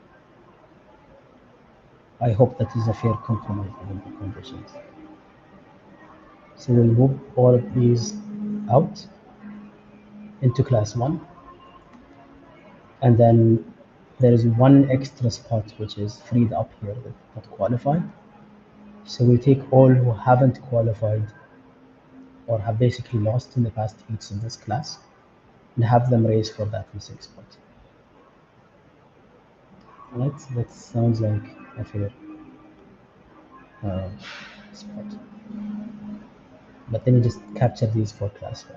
S1: I hope that is a fair compromise given the conditions. So we'll move all of these out into class 1, and then there is one extra spot which is freed up here that not qualified. So we'll take all who haven't qualified or have basically lost in the past heats in this class and have them race for that missing spot. Right? That sounds like a fair spot. But then you just capture these for class 1.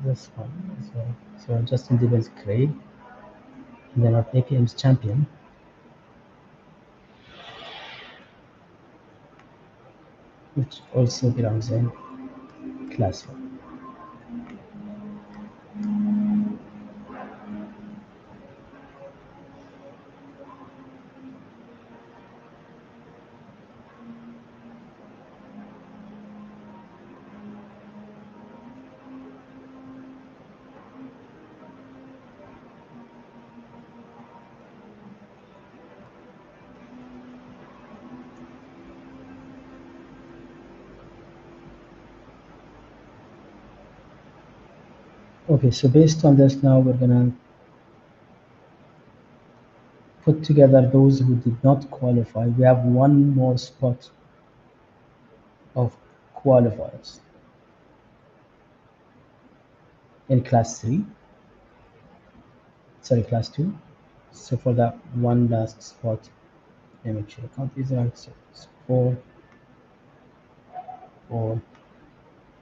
S1: This one as well. So Justin Dibbles Craig, and then our APM's champion, which also belongs in class 1. Okay, so based on this now we're gonna put together those who did not qualify. We have one more spot of qualifiers in class 3, sorry, class 2. So for that one last spot, let me make sure I count these right. So it's 4, 4,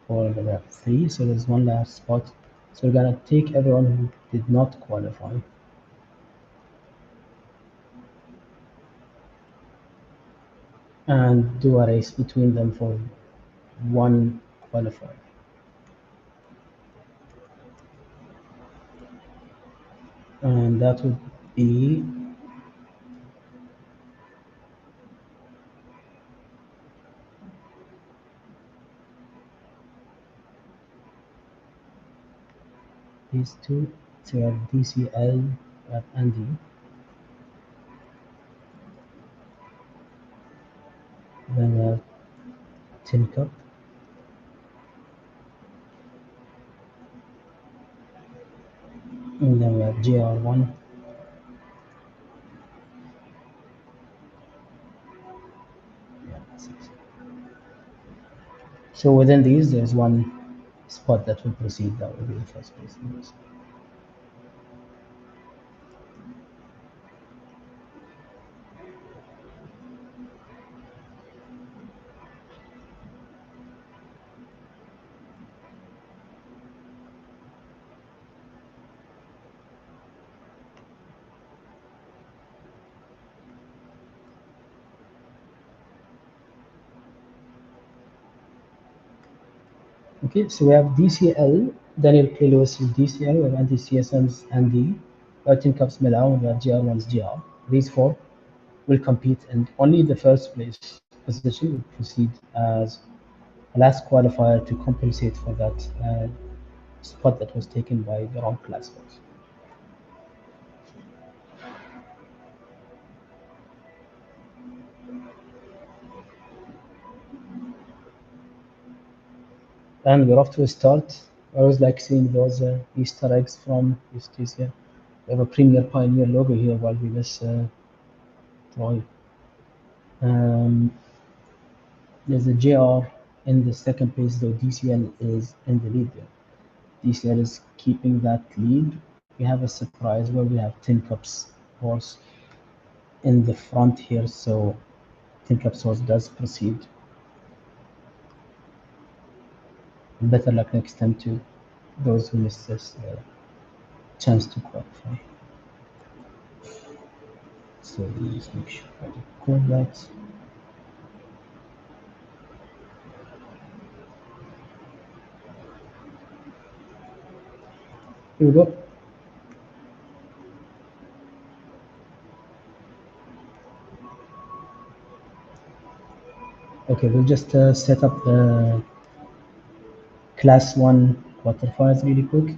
S1: 4, and we have 3. So there's one last spot. So we're gonna take everyone who did not qualify and do a race between them for one qualifier. And that would be these two. So we have DCL, we have Andy, then we have Tin Cup, and then we have GR1. Yeah, 6. So within these, there's one spot that will proceed. That will be the first place. Okay, so we have DCL, Daniel K-Lewis is DCL, we have anti-CSMs and D, Tin Cups Milan, we have GR1's GR. These four will compete, and only the first place position will proceed as a last qualifier to compensate for that spot that was taken by the wrong class box. And we're off to a start. I always like seeing those Easter eggs from Justicia. We have a Premier Pioneer logo here while we miss Troy. Um, there's a JR in the second place, though DCL is in the lead there. DCL is keeping that lead. We have a surprise where we have Tin Cups horse in the front here, so Tin Cups horse does proceed. Better luck next time to those who missed this chance to qualify. So let's make sure I record that. Here we go. Okay, we'll just set up the class 1 quarterfinals really quick.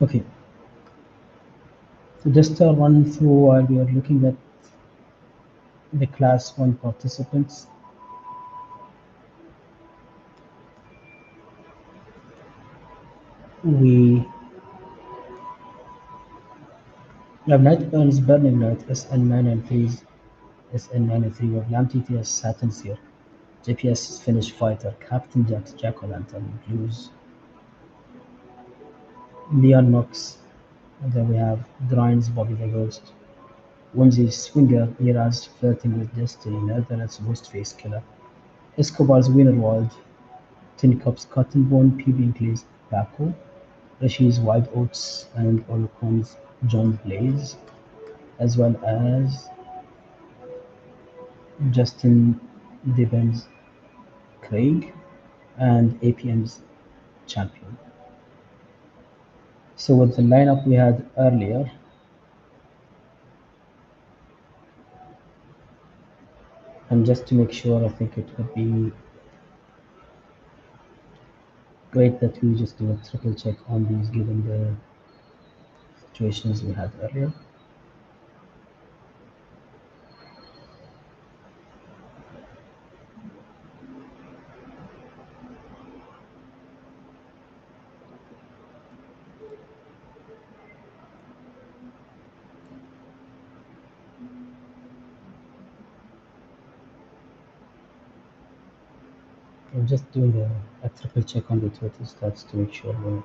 S1: Okay, so just run through while we are looking at the class 1 participants. We have Night Burns Burning Night SN993's SN993 with Lam TTS Satins here. JPS Finnish Fighter, Captain Jack's Jack-O-Lantern, Blues, Leon Knox, and then we have Grimes Bobby the Ghost, Whimsy's Swinger, Miraz Flirting with Destiny, Netherlands Ghostface Killer, Escobar's Wienerwald, Tin Cup's Cottonbone, PB Inclay's Baco, Rashi's Wild Oats, and Olukon's John Blaze, as well as Justin Dibben's Craig, and APM's Champion. So with the lineup we had earlier, and just to make sure, I think it would be great that we just do a triple check on these given the situations we had earlier. I'm just doing a triple check on the total stats to make sure we're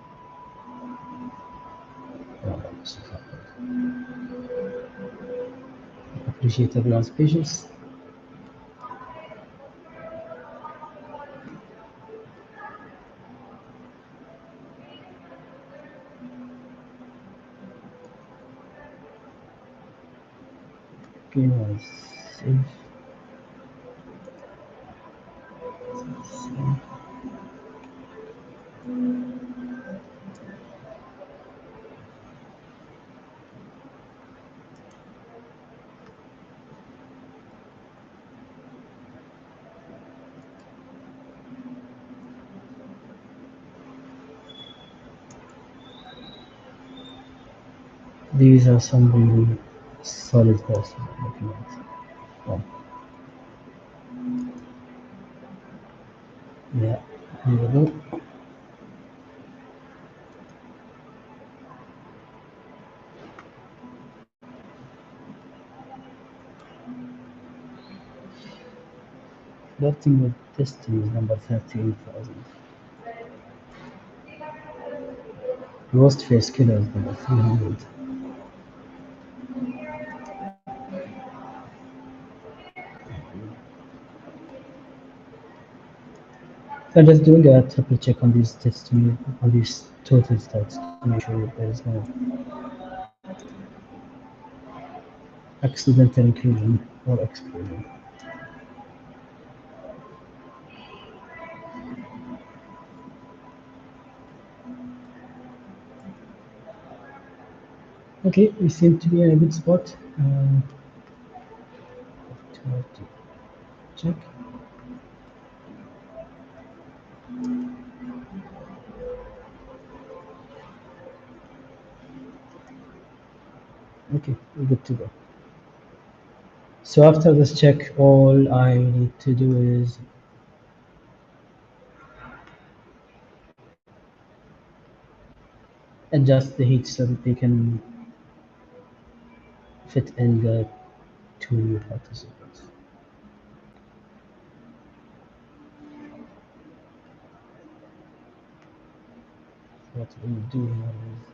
S1: this is happened. Appreciate everyone's patience. Game was safe. These are some really solid horses I'm looking at. Well, yeah, here we go. Flirting with Destiny is number 13,000. Ghost Face Killer is number 300. So I'm just doing a triple check on these Destiny, on these total stats to make sure that there is no accidental inclusion or exclusion. Okay, we seem to be in a good spot. To check. Okay, we're good to go. So after this check, all I need to do is adjust the heat so that they can fit in the two new participants. What we'll do here is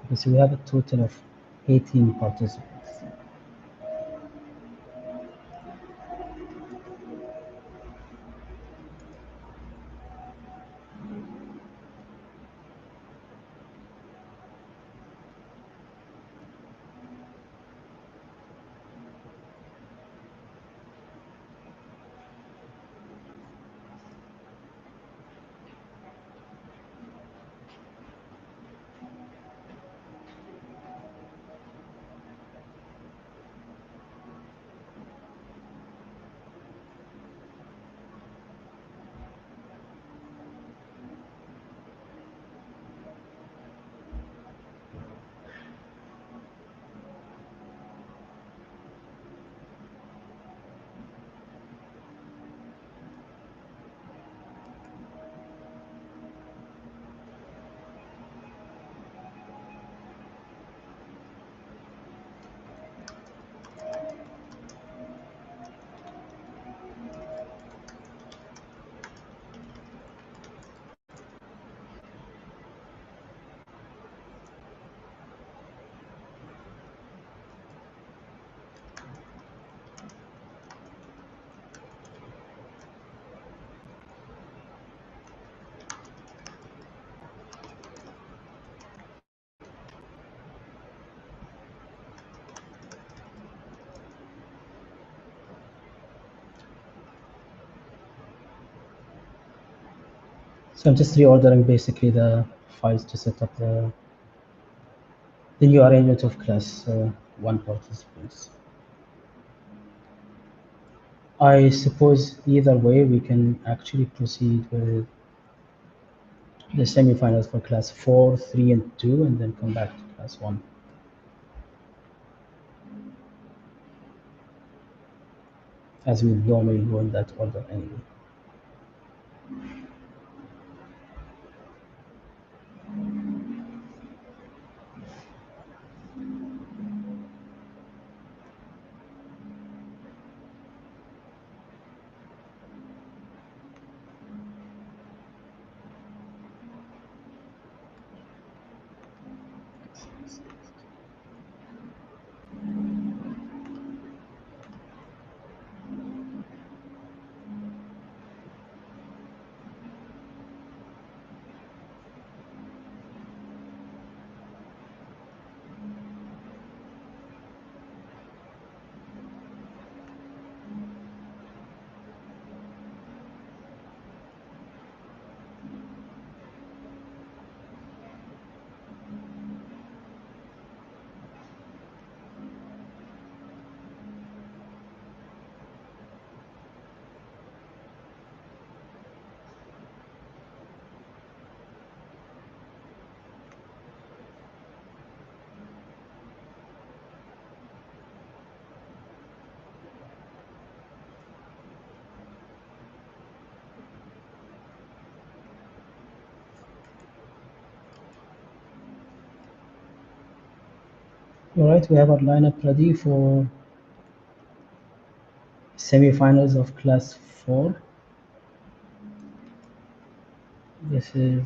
S1: okay, so we have a total of 18 participants. So I'm just reordering basically the files to set up the new arrangement of class 1 participants. I suppose either way we can actually proceed with the semifinals for class 4, 3, and 2, and then come back to class 1. As we normally go in that order anyway. All right, we have our lineup ready for semifinals of Class 4. This is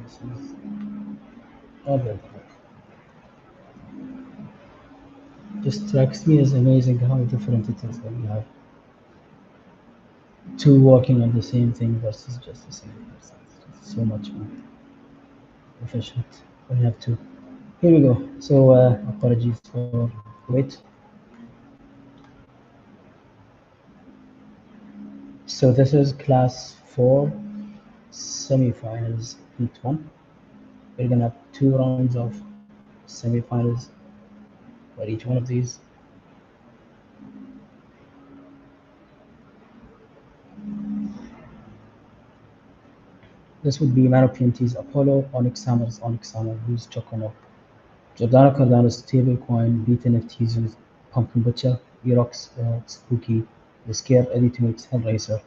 S1: this is other. Just strikes me as amazing how different it is when you have two working on the same thing versus just the same person. It's just so much more efficient when you have two. Here we go. So apologies for wait. So this is Class 4 semifinals heat 1. We're gonna have two rounds of semifinals for each one of these. This would be Mano PMT's Apollo, Onyx Hammers, Onyx Hammer, Who's Chocono, Jordana Cardano's Table Coin, Beaten FT's Pumpkin Butcher, Erox Spooky, The Scare, Eddie Tune's Hellraiser,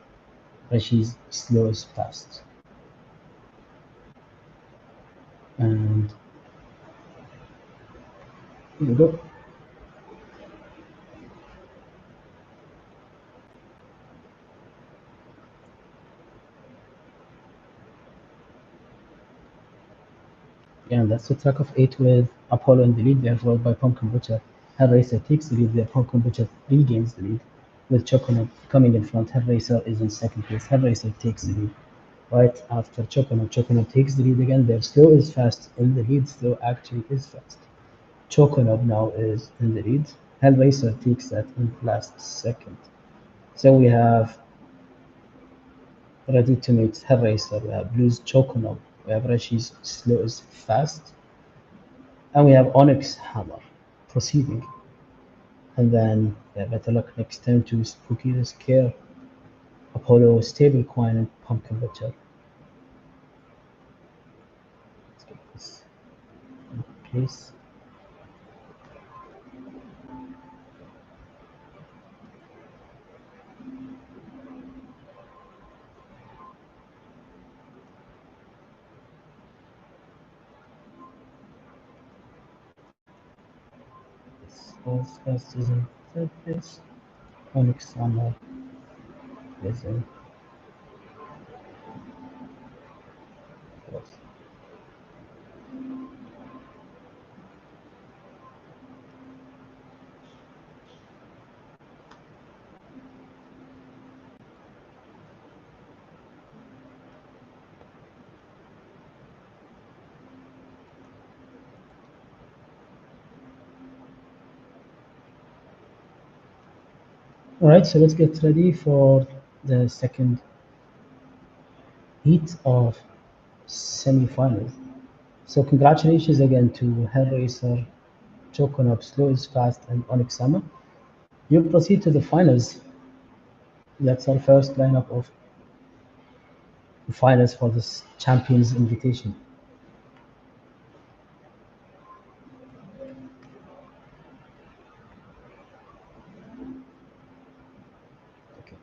S1: Rashi's Slow is Fast. And here we go. Yeah, and that's the track of 8 with Apollo in the lead, there followed by Pumpkin Butcher. Hellraiser takes the lead there. Pumpkin Butcher regains the lead with Choconut coming in front. Hellraiser is in second place. Hellraiser takes the lead. Right after Choconut, Choconut takes the lead again there. Slow is fast in the lead. Slow actually is fast. Choconut now is in the lead. Hellraiser takes that in last second. So we have Ready to Meet Hellraiser. We have Blues Choconut. We have Rashi's Slow is fast. And we have Onyx Hammer proceeding. And then better luck next time to Spooky the Scare, Apollo Stablecoin, and Pumpkin Butcher. Let's get this in place. This was fast is in third place. Onyx Hammer is in fourth. Alright, so let's get ready for the second heat of semi-finals. So congratulations again to Hellraiser, Choconop, Slow is Fast, and Onyx Hammer. You proceed to the finals. That's our first lineup of the finals for this Champions Invitation. Okay.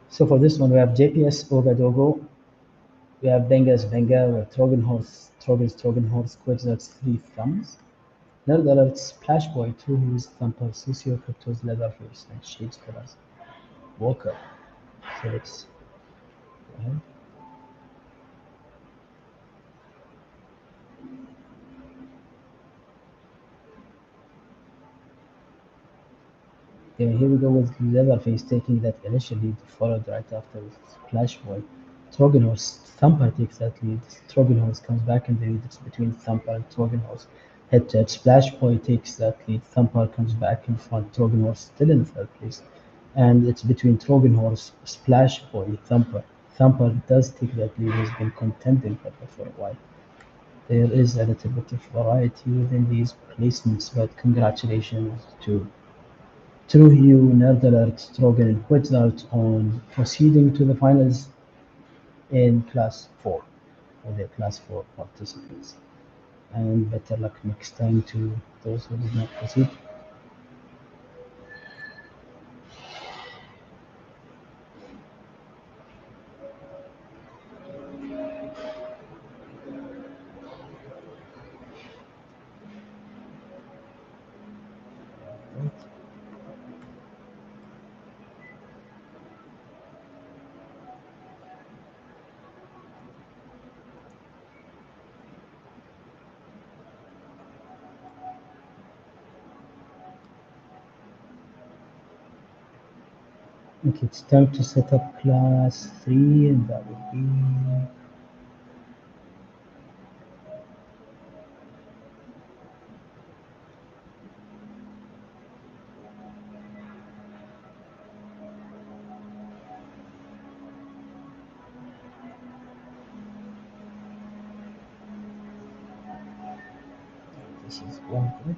S1: So for this one, we have JPS Ogadogo, we have Benga's Benga, we have Trogan Horse, Trogan Horse, Quetzal's Three Thumbs, Nerd Alert, Splash Boy, Two Who's Thumper, Socio Cryptos, Leatherface, and Shades Colors, Walker. So let's go ahead. Okay, here we go with Leatherface taking that initial lead, followed right after with Splash Boy. Trojan Horse, Thumper takes that lead. Trojan Horse comes back in the lead. It's between Thumper and Trojan Horse. Head to head. Splash Boy takes that lead. Thumper comes back in front. Trojan Horse still in third place. And it's between Trojan Horse, Splash Boy, Thumper. Thumper does take that lead. He's been contending for a while. There is a little bit of variety within these placements, but congratulations to True Hugh, Nerd Alert, Strogan, and Quetzalt on proceeding to the finals in Class 4 for their Class 4 participants. And better luck next time to those who did not proceed. Okay, it's time to set up class 3, and that would be. This is one good.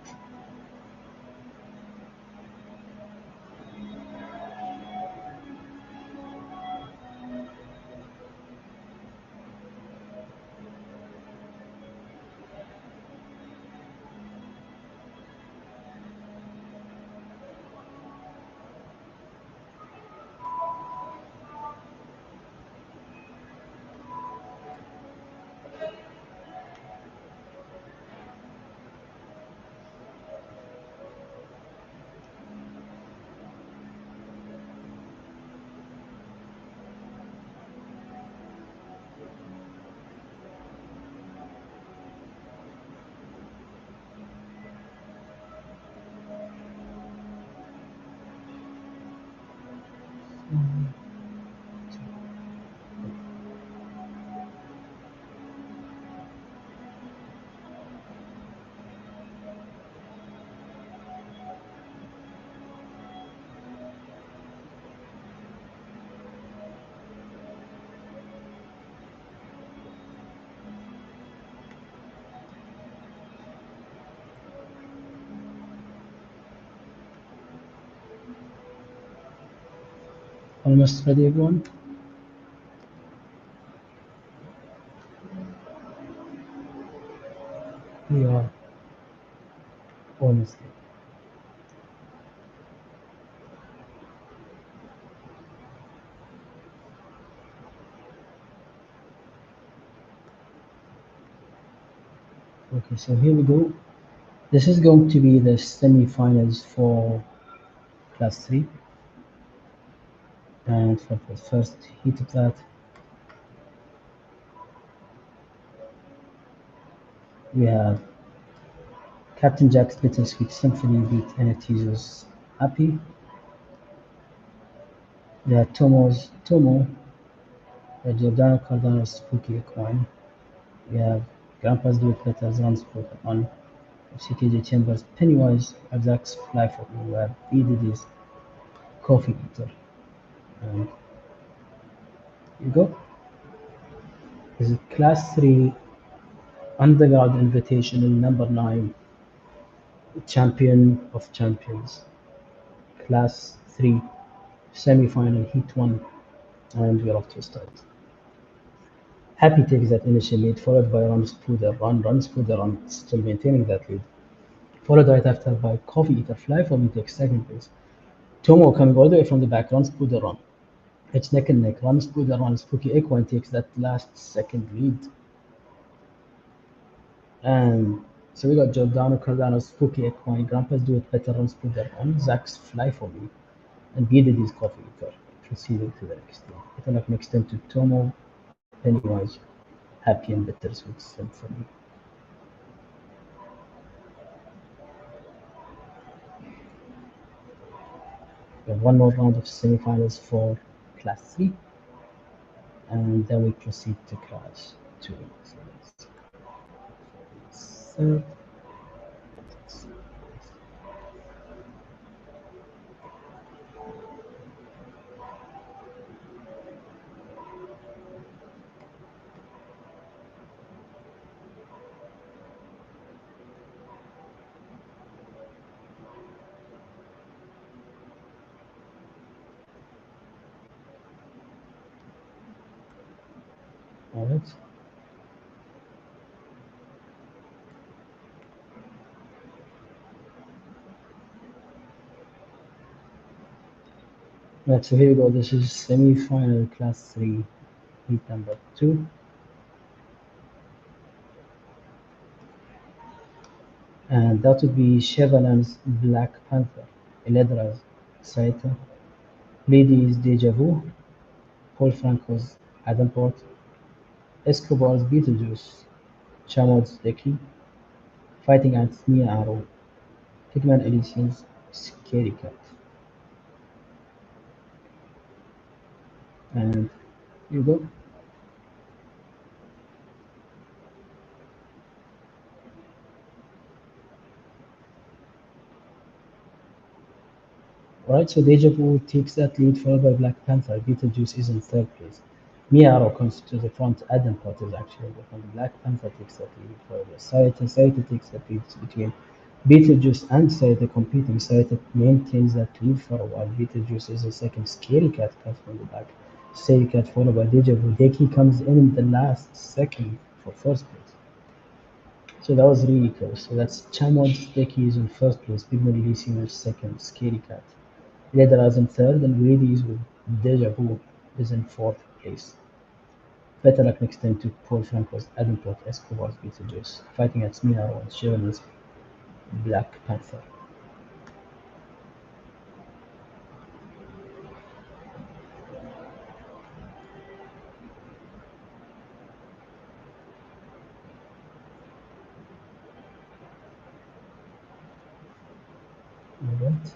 S1: Almost ready, everyone? We are almost ready. Okay, so here we go. This is going to be the semi-finals for class 3, and for the first heat of that, we have Captain Jack's Bittersweet Symphony beat NFT's Happy. We have Tomo, Giordano Cardano's Spooky Equine. We have Grandpa's Do It Better Runs for the On. CKJ Chambers Pennywise, Isaac's Fly for Me. We have B Diddy's Coffee Eater. And you go. This is Class 3 Underguard Invitational number 9, Champion of Champions. Class 3 Semi-Final Heat 1, and we're off to a start. Happy takes that initial lead, followed by Runs Puder Run, still maintaining that lead. Followed right after by Coffee Eater Fly for Me takes second place. Tomo coming all the way from the back, Runs Puder Run. It's neck and neck. Runs Puder Run, Spooky Equine takes that last second lead. And so we got Giordano Cardano's Spooky Equine, Grandpa's Do It Better Runs Puder Run, Zach's Fly for Me, and B Diddy's Coffee Eater proceeding to the next team. It up next into Tomo, Pennywise, Happy and Bittersweet Symphony. We have one more round of semifinals for Class 3, and then we proceed to Class 2. So let's all right. Right, so here we go. This is semi-final Class 3, heat number 2. And that would be Chevron's Black Panther, Eledra's Saita, Lady's Deja Vu, Paul Franco'sAdamport, Escobar's Beetlejuice, Chamad's Deki, Fighting Ants Mia Arrow, Pigman Elysian's Scary Cat. And you go. Alright, so Deja Vu takes that lead, followed by Black Panther. Beetlejuice is in third place. Miaro comes to the front. Adam Pot is actually in the front. Black Panther takes that lead, followed by Saita. Saita takes that lead between Beetlejuice and Saita competing. Saita maintains that lead for a while. Beetlejuice is in second. Scary Cat comes from the back. Scary Cat followed by Deja Vu. Deki comes in the last second for first place. So that was really close. So that's Chamod Deki is in first place. Big Elysium is second. Scary Cat. Leather is in third, and Greedies with Deja Vu is in fourth place. Better luck next time to Paul Franco's Edinburgh Escobar's Beetlejuice, fighting at Miaro and Shirley's Black Panther. Alright.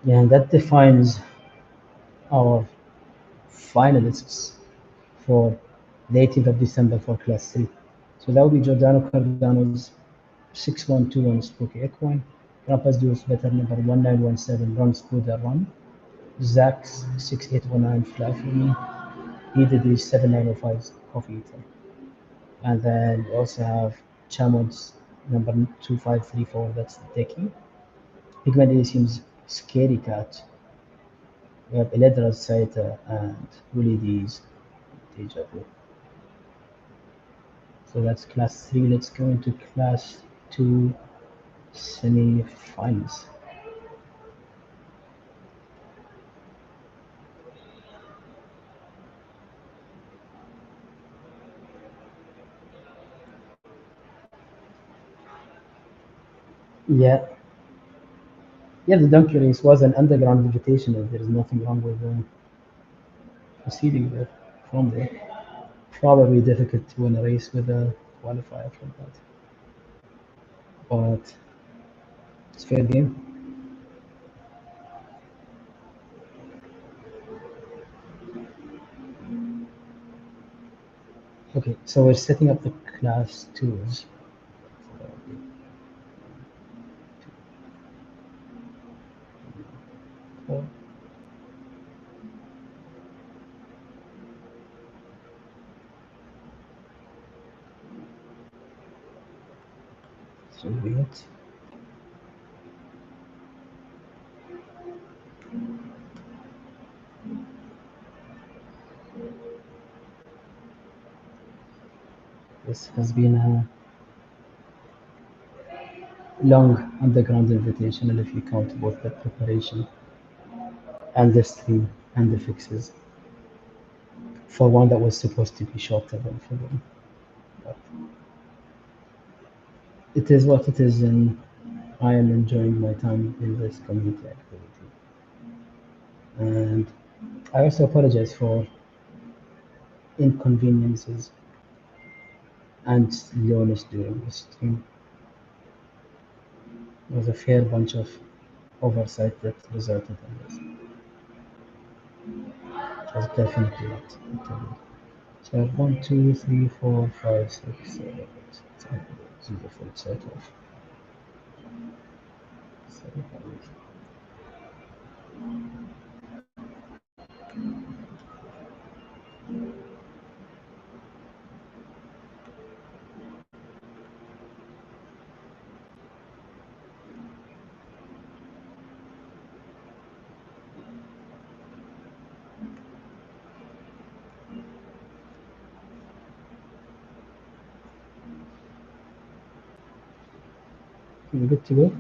S1: Yeah, and that defines our finalists for the 18th of December for Class 3. So that will be Giordano Cardano's 6121 Spooky Equine, Rampaz Duos Better number 1917 Runs Buddha Run, Zach's 6819 Fly For Me, EDD 7905's Coffee Eater. And then we also have Chamod's number 2534, that's Deki. Pigment seems Scary Cat. We have Eledra's Saita and Willy D's Deja Vu. So that's class 3. Let's go into class 2 semi-finals. Yeah, yeah, the donkey race was an underground invitational. There is nothing wrong with proceeding there from there. Probably difficult to win a race with a qualifier from that, but it's fair game. Okay, so we're setting up the class twos. Four, so wait. This has been a long underground invitational if you count both the preparation and the stream and the fixes for one that was supposed to be shorter than for one. But it is what it is, and I am enjoying my time in this community activity. And I also apologize for inconveniences and slowness during the stream. There was a fair bunch of oversight that resulted in this. It was definitely not intended. So I have 1, 2, 3, 4, 5, 6, 7, 8. This is the full set of 7, 8. We're good to go.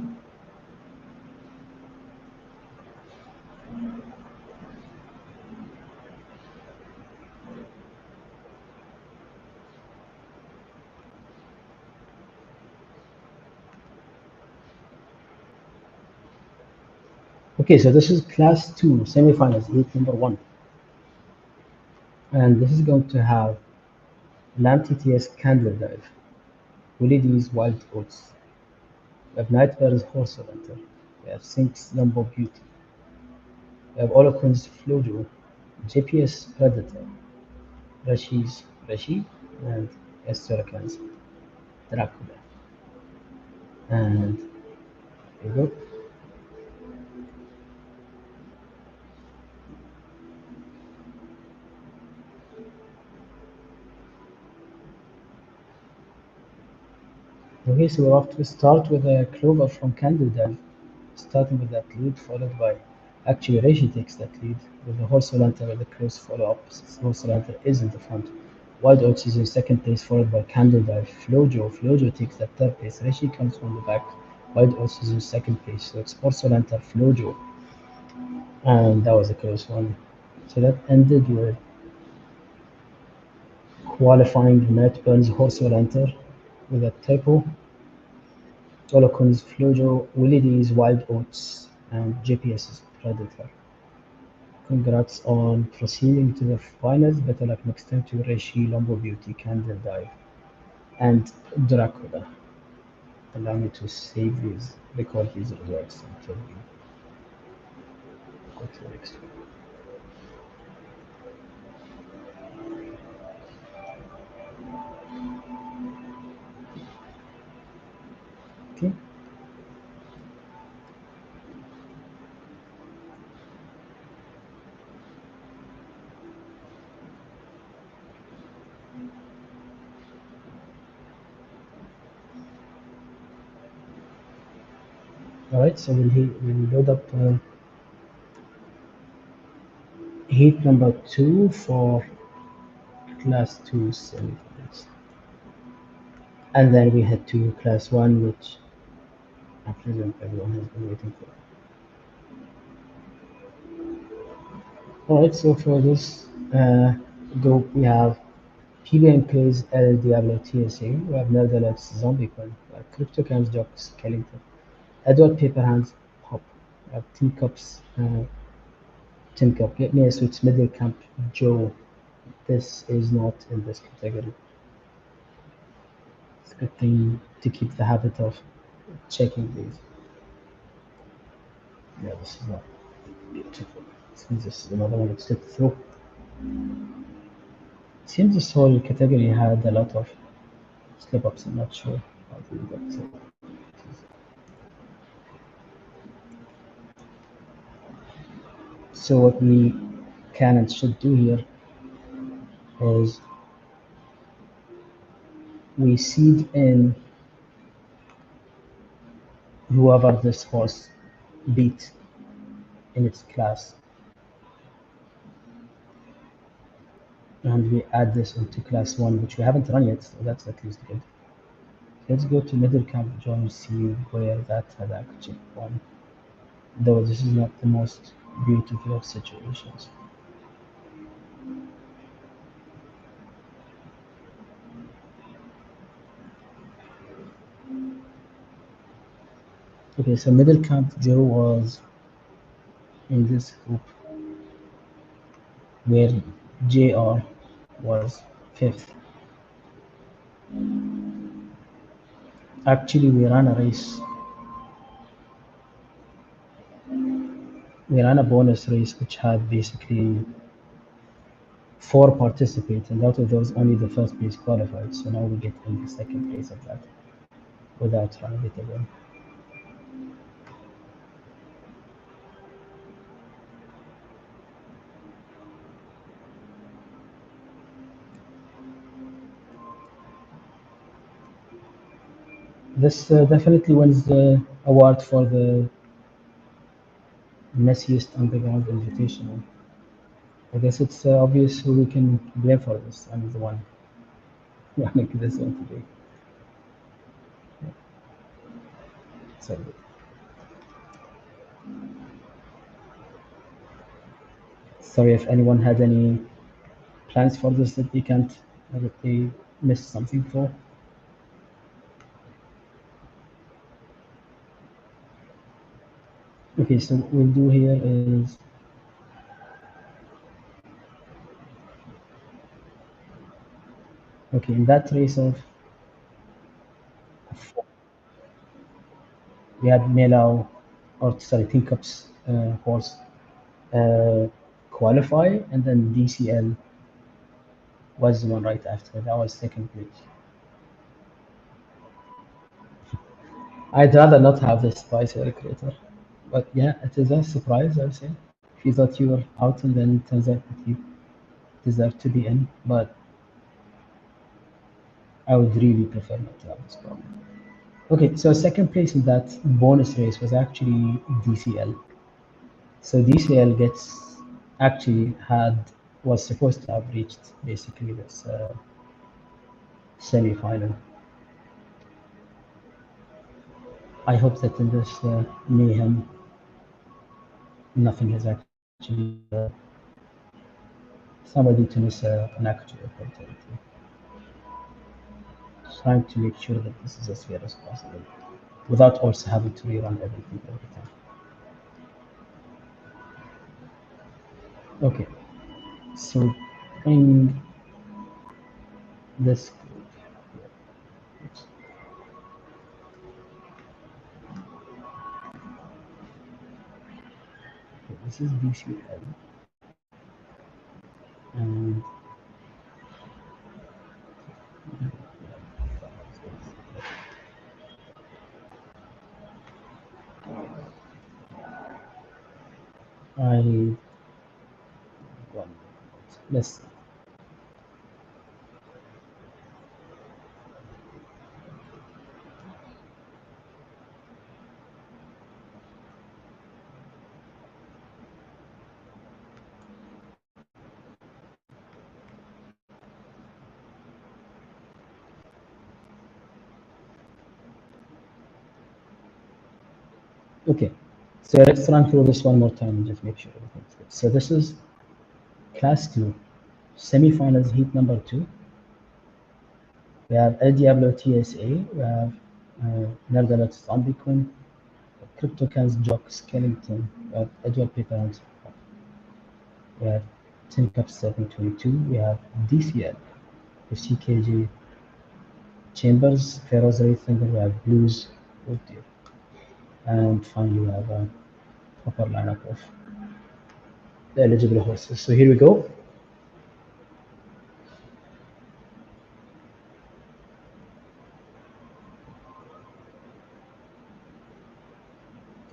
S1: Okay, so this is class 2 semifinals, 8 number 1. And this is going to have Lamb TTS Candle Dive, Willies Wild Oats, we have Nightmare's Horse Hunter, we have Sync's Lumbo Beauty, we have Oloquin's Flojo, GPS Predator, Rashi's Rashi, and Esterakan's Dracula. And there you go. Okay, so we're off to start with a Clover from Candledan, starting with that lead, followed by actually Reishi takes that lead with the Horse Volanta with a close follow up. Horse Volanta is in the front. Wild Oats is in second place, followed by Candle Dive. Flojo. Flojo takes that third place. Reishi comes from the back. Wild Oats is in second place. So it's Horse Volanta, Flojo. And that was a close one. So that ended with qualifying Matt Burns Horse Volanta with a typo. Tolocon's Flojo, Willie D's Wild Oats, and JPS's Predator. Congrats on proceeding to the finals. Better luck next time to Reishi, Lombo Beauty, Candle Dive, and Dracula. Allow me to save these, record these results until we go to the next one. Okay. All right. So we'll load up heat number 2 for class 2 semifinals, and then we head to class 1, which I presume everyone has been waiting for. Alright, so for this group, we have PBMK's El Diablo TSA, we have Netherlands Zombie Coin, we have CryptoCams Jocks Kellington, Edward Paperhands Pop, we have Teacups Tin Cup, Get Me a Switch Middle Camp Joe. This is not in this category. It's a good thing to keep the habit of checking these. Yeah, this is not beautiful. Since this is another one that slipped through. It seems this whole category had a lot of slip ups. I'm not sure how to do that. So, what we can and should do here is we seed in whoever this horse beat in its class, and we add this into class 1, which we haven't run yet, so that's at least good. Let's go to middle camp join, see where that had actually won, though this is not the most beautiful of situations. Okay, so middle camp Joe was in this group where JR was 5th. Actually, we ran a bonus race which had basically 4 participants, and out of those, only the first place qualified. So now we get in the second place of that without running it again. This definitely wins the award for the messiest underground invitational. I guess it's obvious who we can blame for this. I'm the one running this one today. So sorry if anyone had any plans for this that they can't, that they missed something for. Okay, so what we'll do here is Okay, in that race of four, we had Melau, or sorry, Tin Cups horse uh, qualify, and then DCL was the one right after. That was second place. I'd rather not have this spicy creator, but yeah, it is a surprise, I'll say. If you thought you were out and then it turns out that you deserve to be in, but I would really prefer not to have this problem. Okay, so second place in that bonus race was actually DCL. So DCL gets actually had was supposed to have reached basically this semi-final. I hope that in this mayhem, nothing has actually somebody to miss an actual opportunity. Trying to make sure that this is as fair as possible, without also having to rerun everything every time. Okay, so in this group, oops, okay, this is DCL, and I let's see. Okay, so let's run through this one more time and just make sure everything's good. So this is Class 2, semifinals heat number 2. We have El Diablo TSA, we have Nerdalet Zombie Queen, CryptoCans Jock Skellington, we have Edward Paper, we have Tin Cup 722, we have DCL, the CKG Chambers, Pharaoh's Wraith Thunder, we have Blues, oh dear. And finally we have a proper lineup of the eligible horses. So here we go.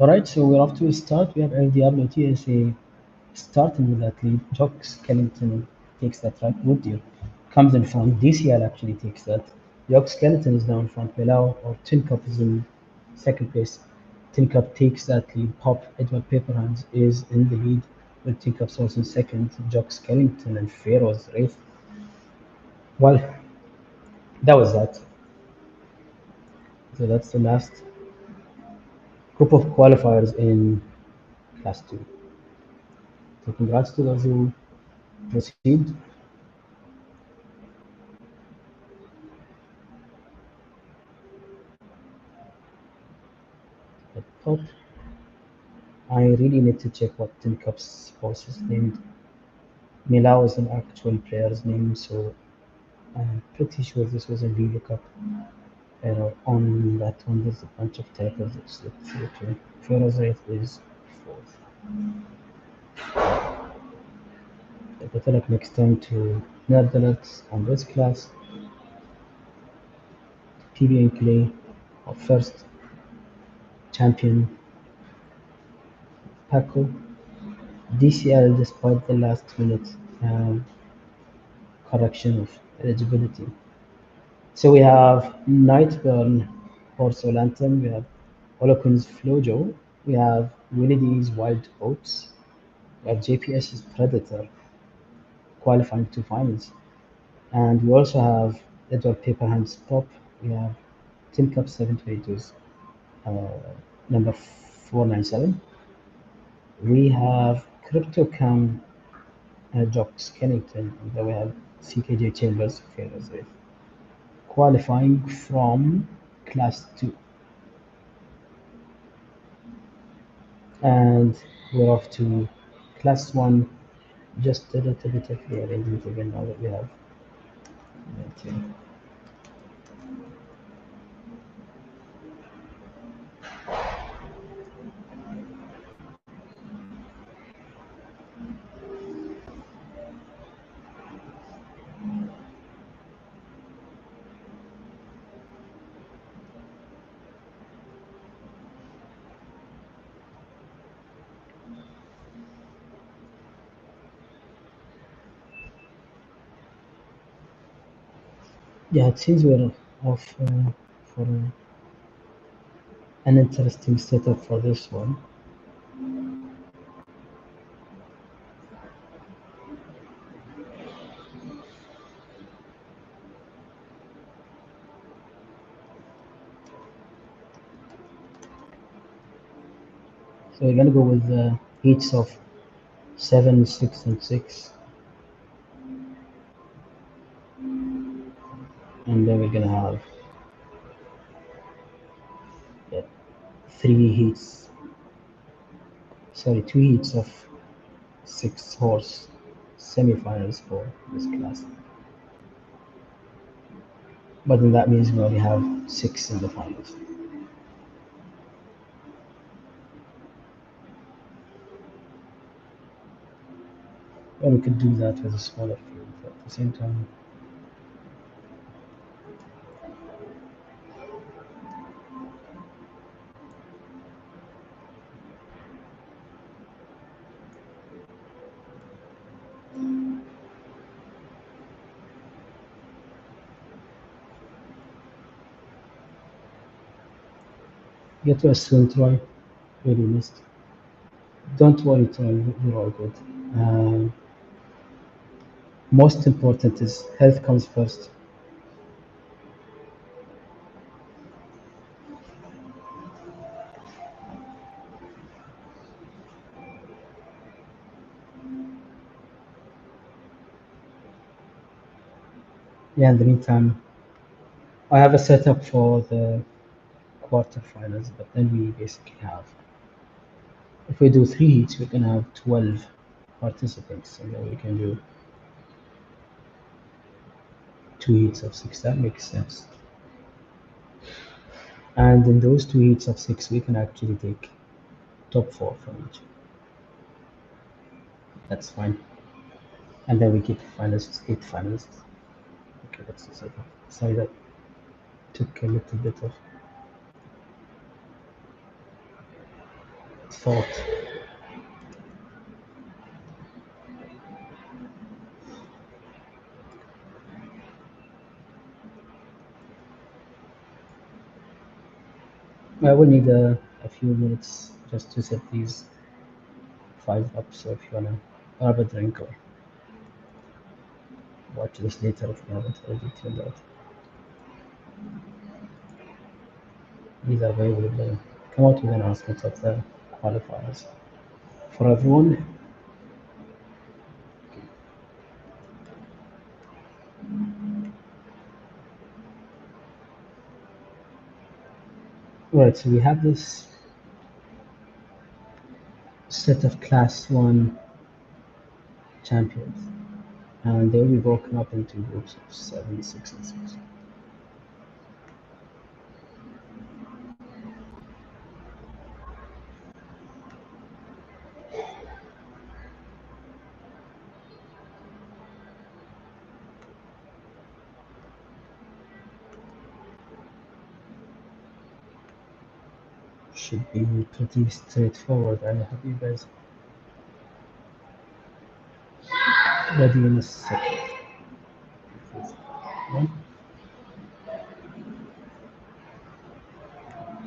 S1: Alright, so we're off to a start. We have El Diablo TSA starting with that lead. Jock Skellington takes that right. Wood Deer comes in front. DCL actually takes that. Jock Skeleton is now in front. Belau or Tin Cup is in second place. Tin Cup takes that lead. Pop Edward Paperhands is in the lead with Tin Cup's also in second. Jock Skellington and Pharaoh's Wraith. Well, that was that. So that's the last group of qualifiers in Class 2. So congrats to those who proceed. At top, I really need to check what Tin Cup's horse is named. Milao is an actual player's name, so I'm pretty sure this was a VLOOKUP error on that one. There's a bunch of typos. Let's see, okay. Pharaoh's rate is fourth. Better luck next time to Nerd Alerts on this class. PB and Clay, our first champion, Paco. DCL, despite the last minute correction of eligibility. So we have Nightburn, Orso Lantern, we have Holoquin's Flojo, we have Willie D's Wild Oats, we have JPS's Predator qualifying to finals, and we also have Edward Paperhand's Pop, we have Tin Cup 722's uh, number 497, we have CryptoCam Jocks Kennington, and then we have CKJ Chambers Failures with qualifying from Class 2. And we're off to Class 1, just a little bit of rearrangement again now that we have Okay. Yeah, it seems we're off for an interesting setup for this one. So we're gonna go with heats of 7, 6, and 6, and then we're gonna have yeah, three heats. Sorry, two heats of 6 horse semifinals for this class. But then that means we only have 6 in the finals. And we could do that with a smaller field at the same time. Get well soon, Troy. Really missed. Don't worry, Troy. You're all good. Um, Most important is health comes first. Yeah, in the meantime, I have a setup for the quarterfinals, but then we basically have, if we do 3 heats, we're gonna have 12 participants, and then we can do 2 heats of 6. That makes sense. And in those 2 heats of 6, we can actually take top 4 from each. That's fine. And then we keep finalists, 8 finalists. Okay, that's the setup. Sorry, that took a little bit of thought. I will need a few minutes just to set these 5 up. So if you wanna grab a drink or watch this later if you haven't already tuned out, these are where we'll come out with announcements of the qualifiers for everyone. Right, so we have this set of class 1 champions, and they'll be broken up into groups of 7, 6, and 6. Should be pretty straightforward. I have you guys ready in a second.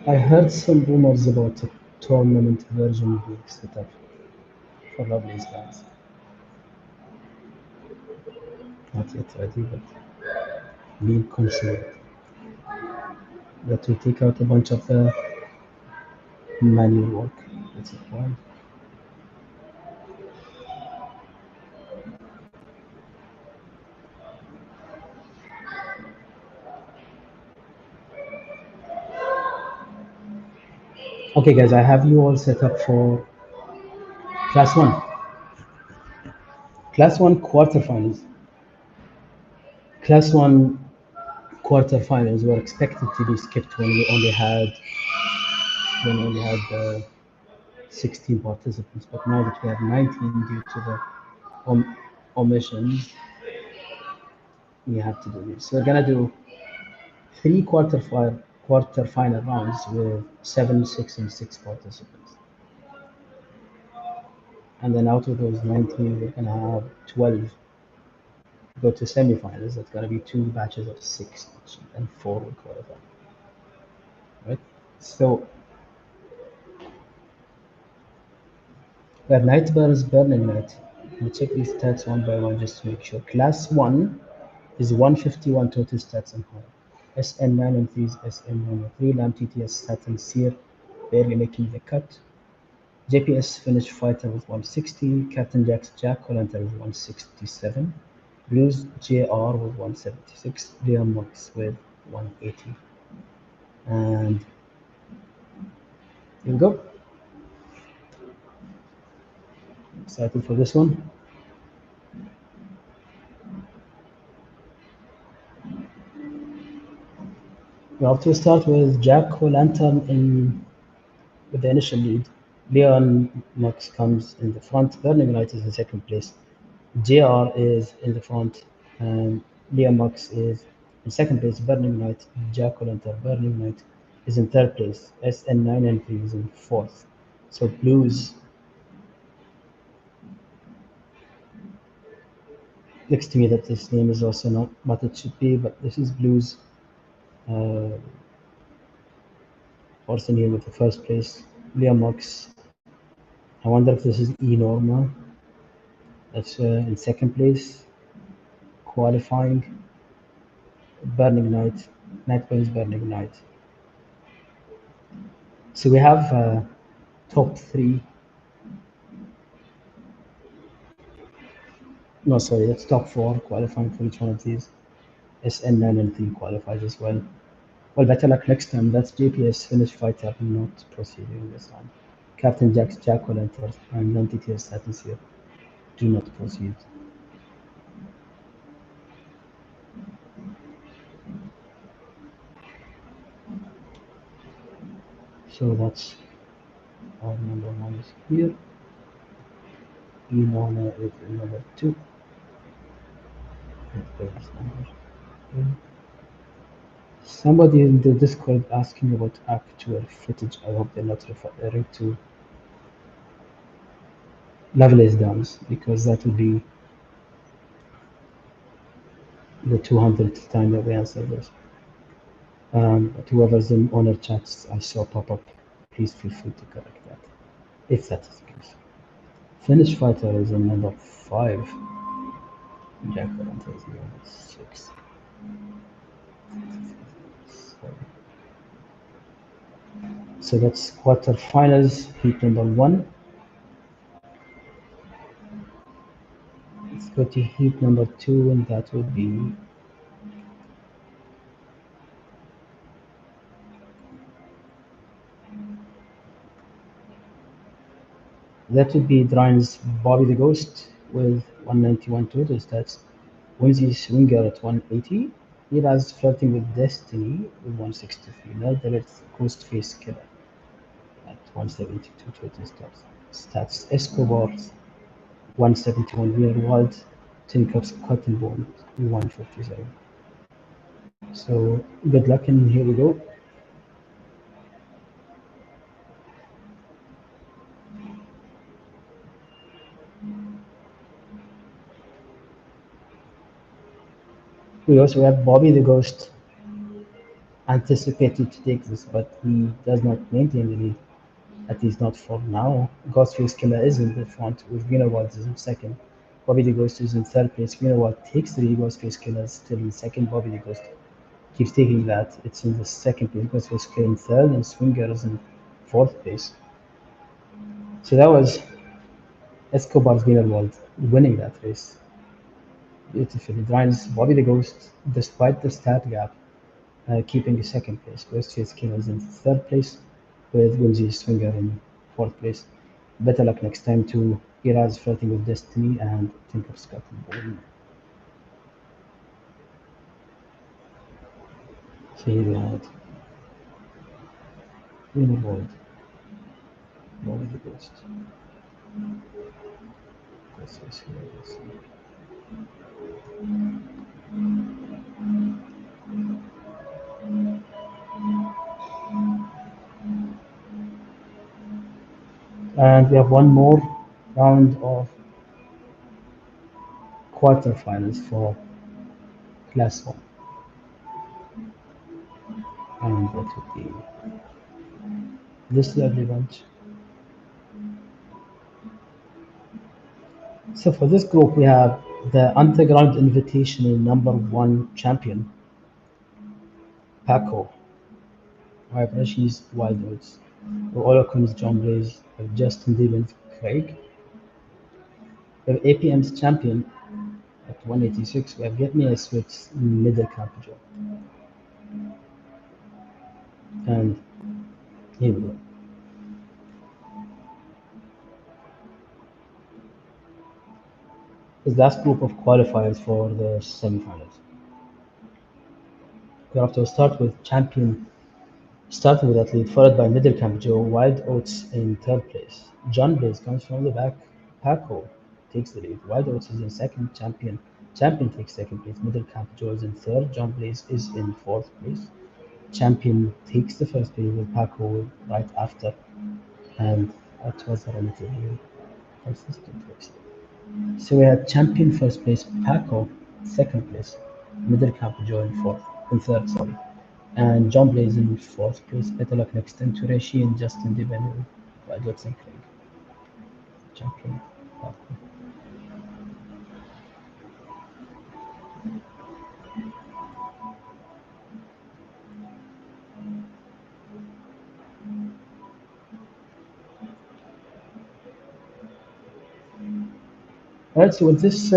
S1: I heard some rumors about a tournament version being set up for Lovelace guys. Not yet ready, but being considered. That will take out a bunch of the manual work that's required. Okay, guys, I have you all set up for class 1. Class 1 quarterfinals. Class 1 quarterfinals were expected to be skipped when we only had 16 participants, but now that we have 19 due to the omissions, we have to do this. So we're gonna do three quarterfinal rounds with 7, 6, and 6 participants, and then out of those 19, we're gonna have 12 go to semifinals. That's gonna be two batches of 6 each, and 4 will qualify. Right? So we have night burns, burning night. We'll check these stats one by one just to make sure. Class 1 is 151 total stats and higher. SN9 and 3 is SN9 and 3. Lamb TTS stats and Seer barely making the cut. JPS finished fighter with 160. Captain Jack's Jack Hollander with 167. Blues JR with 176. Liam Mox with 180. And here we go. Excited for this one. We have to start with Jack O'Lantern with the initial lead. Leon Max comes in the front. Burning Light is in second place. JR is in the front. And Leon Max is in second place. Burning Light. Jack O'Lantern. Burning Light is in third place. SN9 and 3 is in fourth. So Blues looks to me that this name is also not what it should be, but this is Blues. Person here with the first place. Liam Max. I wonder if this is E Norma. That's in second place. Qualifying. Burning Night. Night Burns Burning Night. So we have top 3. No, sorry, that's top 4 qualifying for each one of these. SN9 and 3 qualifies as well. Well, better luck next time. That's JPS finish fighter not proceeding this time. Captain Jack's Jackal and non-TTS status here do not proceed. So that's our number 1 is here. E-Norma is number 2. Somebody in the Discord asking about actual footage. I hope they're not referring to Lovelace downs, because that would be the 200th time that we answer this. But whoever's in honor chats I saw pop up, please feel free to correct that, if that is the case. Finish fighter is in number 5. Jack Valente is number 6. So that's quarterfinals, heat number 1. Let's go to heat number 2, and that would be Drine's Bobby the Ghost with 191 total stats. Winzy Swinger at 180. Iraz Flirting with Destiny with 163. Neldelet's Ghostface Killer at 172 total stats. Escobar's 171. Real Wild Tinker's Cotton Bone with 157. So good luck, and here we go. We also have Bobby the Ghost anticipated to take this, but he does not maintain the lead, at least not for now. Ghostface Killer is in the front with Wienerwald is in second. Bobby the Ghost is in third place. Wienerwald takes the lead. Ghostface Killer is still in second. Bobby the Ghost keeps taking that. It's in the second place. Ghostface Killer in third, and Swinger is in fourth place. So that was Escobar's Wienerwald winning that race beautifully. Drives Bobby the Ghost, despite the stat gap, keeping the second place. Ghostface Killer is in third place, with Whimsy Swinger in fourth place. Better luck next time to Iraz Flirting with Destiny and Tinker Scott and Bowden. So here we had winner void, void the best. This is here. Let's see. And we have one more round of quarterfinals for class one. And that would be this lovely bunch. So for this group, we have the Underground Invitational number one champion, Paco, Hyperashes Wildwoods, Olacom's John Blaze, Justin Devens Craig. We have APM's champion at 186. We have Get Me a Switch middle camp Joe. And here we go. This last group of qualifiers for the semifinals. We have to start with champion, starting with athlete, followed by middle camp Joe, Wild Oats in third place. John Blaze comes from the back. Paco takes the lead. Wild Oats is in second. Champion takes second place. Middle camp Joe is in third. John Blaze is in fourth place. Champion takes the first place with Paco right after, and that was a relatively consistent race. So we had champion first place Paco, second place, middle camp Joe in third, sorry, and John Blaze in fourth place. Better luck next time to Rishi and Justin Devenu, Edwards and Craig. Champion Paco. Alright, so with this,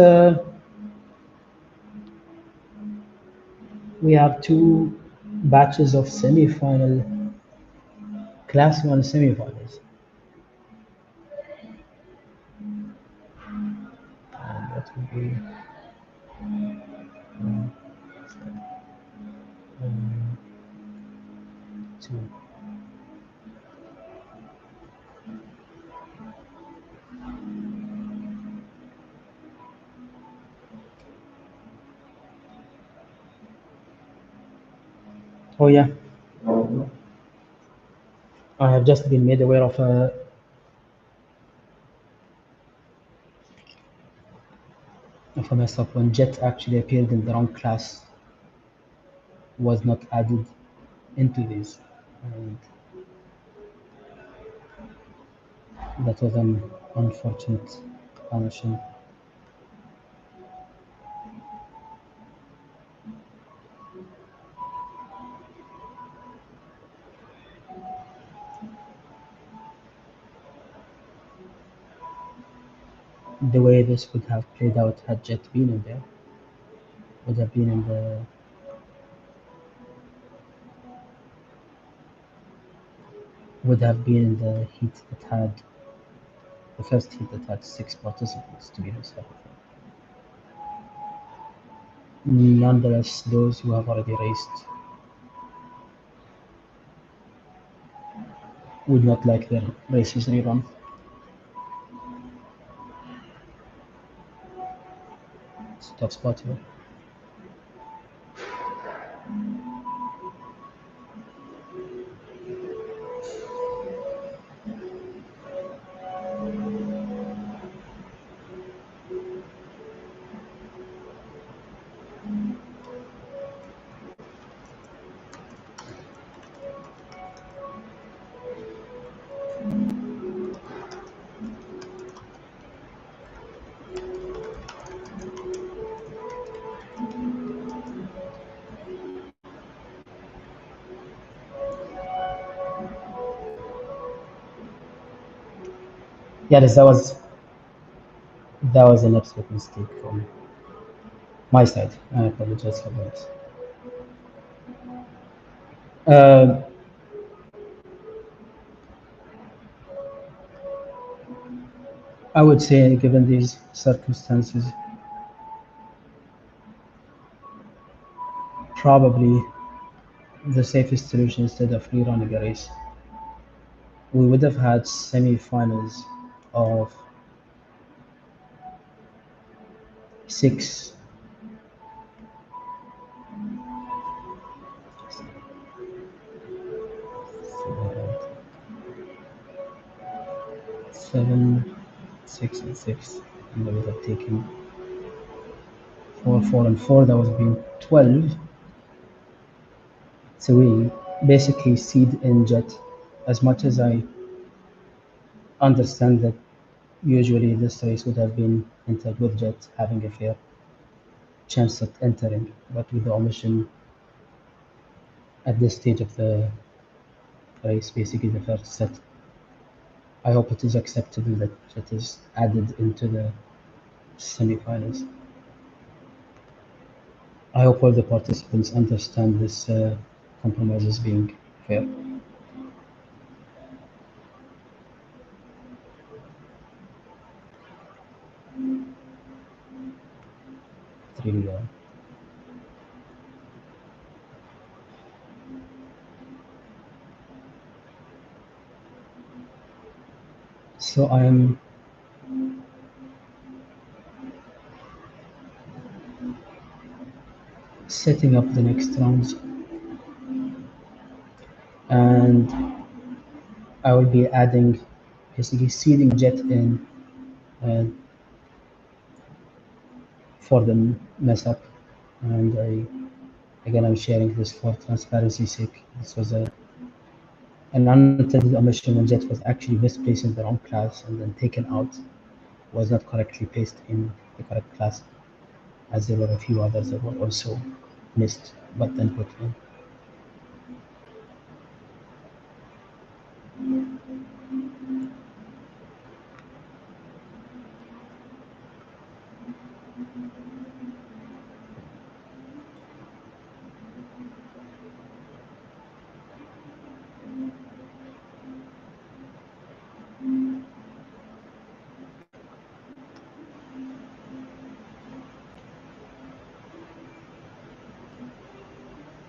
S1: we have two batches of semi-final, class one semi-finals. And that would be two. Oh yeah, I have just been made aware of a mess up when Jet actually appeared in the wrong class, was not added into these, and that was an unfortunate punishment. The way this would have played out had Jet been in there would have been in the would have been in the heat that had the first heat that had 6 participants to be himself. Nonetheless, those who have already raced would not like their races rerun. It's a tough spot here. Yeah, that was an absolute mistake from my side. I apologize for that. Uh, I would say, given these circumstances, probably the safest solution instead of rerunning a race. We would have had semi-finals of 6, 7, 6, and 6, and they would have taken 4, 4, and 4. That would have been 12. So we basically seed in jet. As much as I understand that usually this race would have been entered with jet having a fair chance at entering, but with the omission at this stage of the race, basically the first set, I hope it is acceptable that jet is added into the semi-finals. I hope all the participants understand this compromise as being fair. It really, so I am setting up the next rounds, and I will be adding, basically seeding jet in uh, for the mess up. And again, I'm sharing this for transparency's sake. This was an unintended omission when jet was actually misplaced in the wrong class and then taken out, was not correctly placed in the correct class, as there were a few others that were also missed but then put in.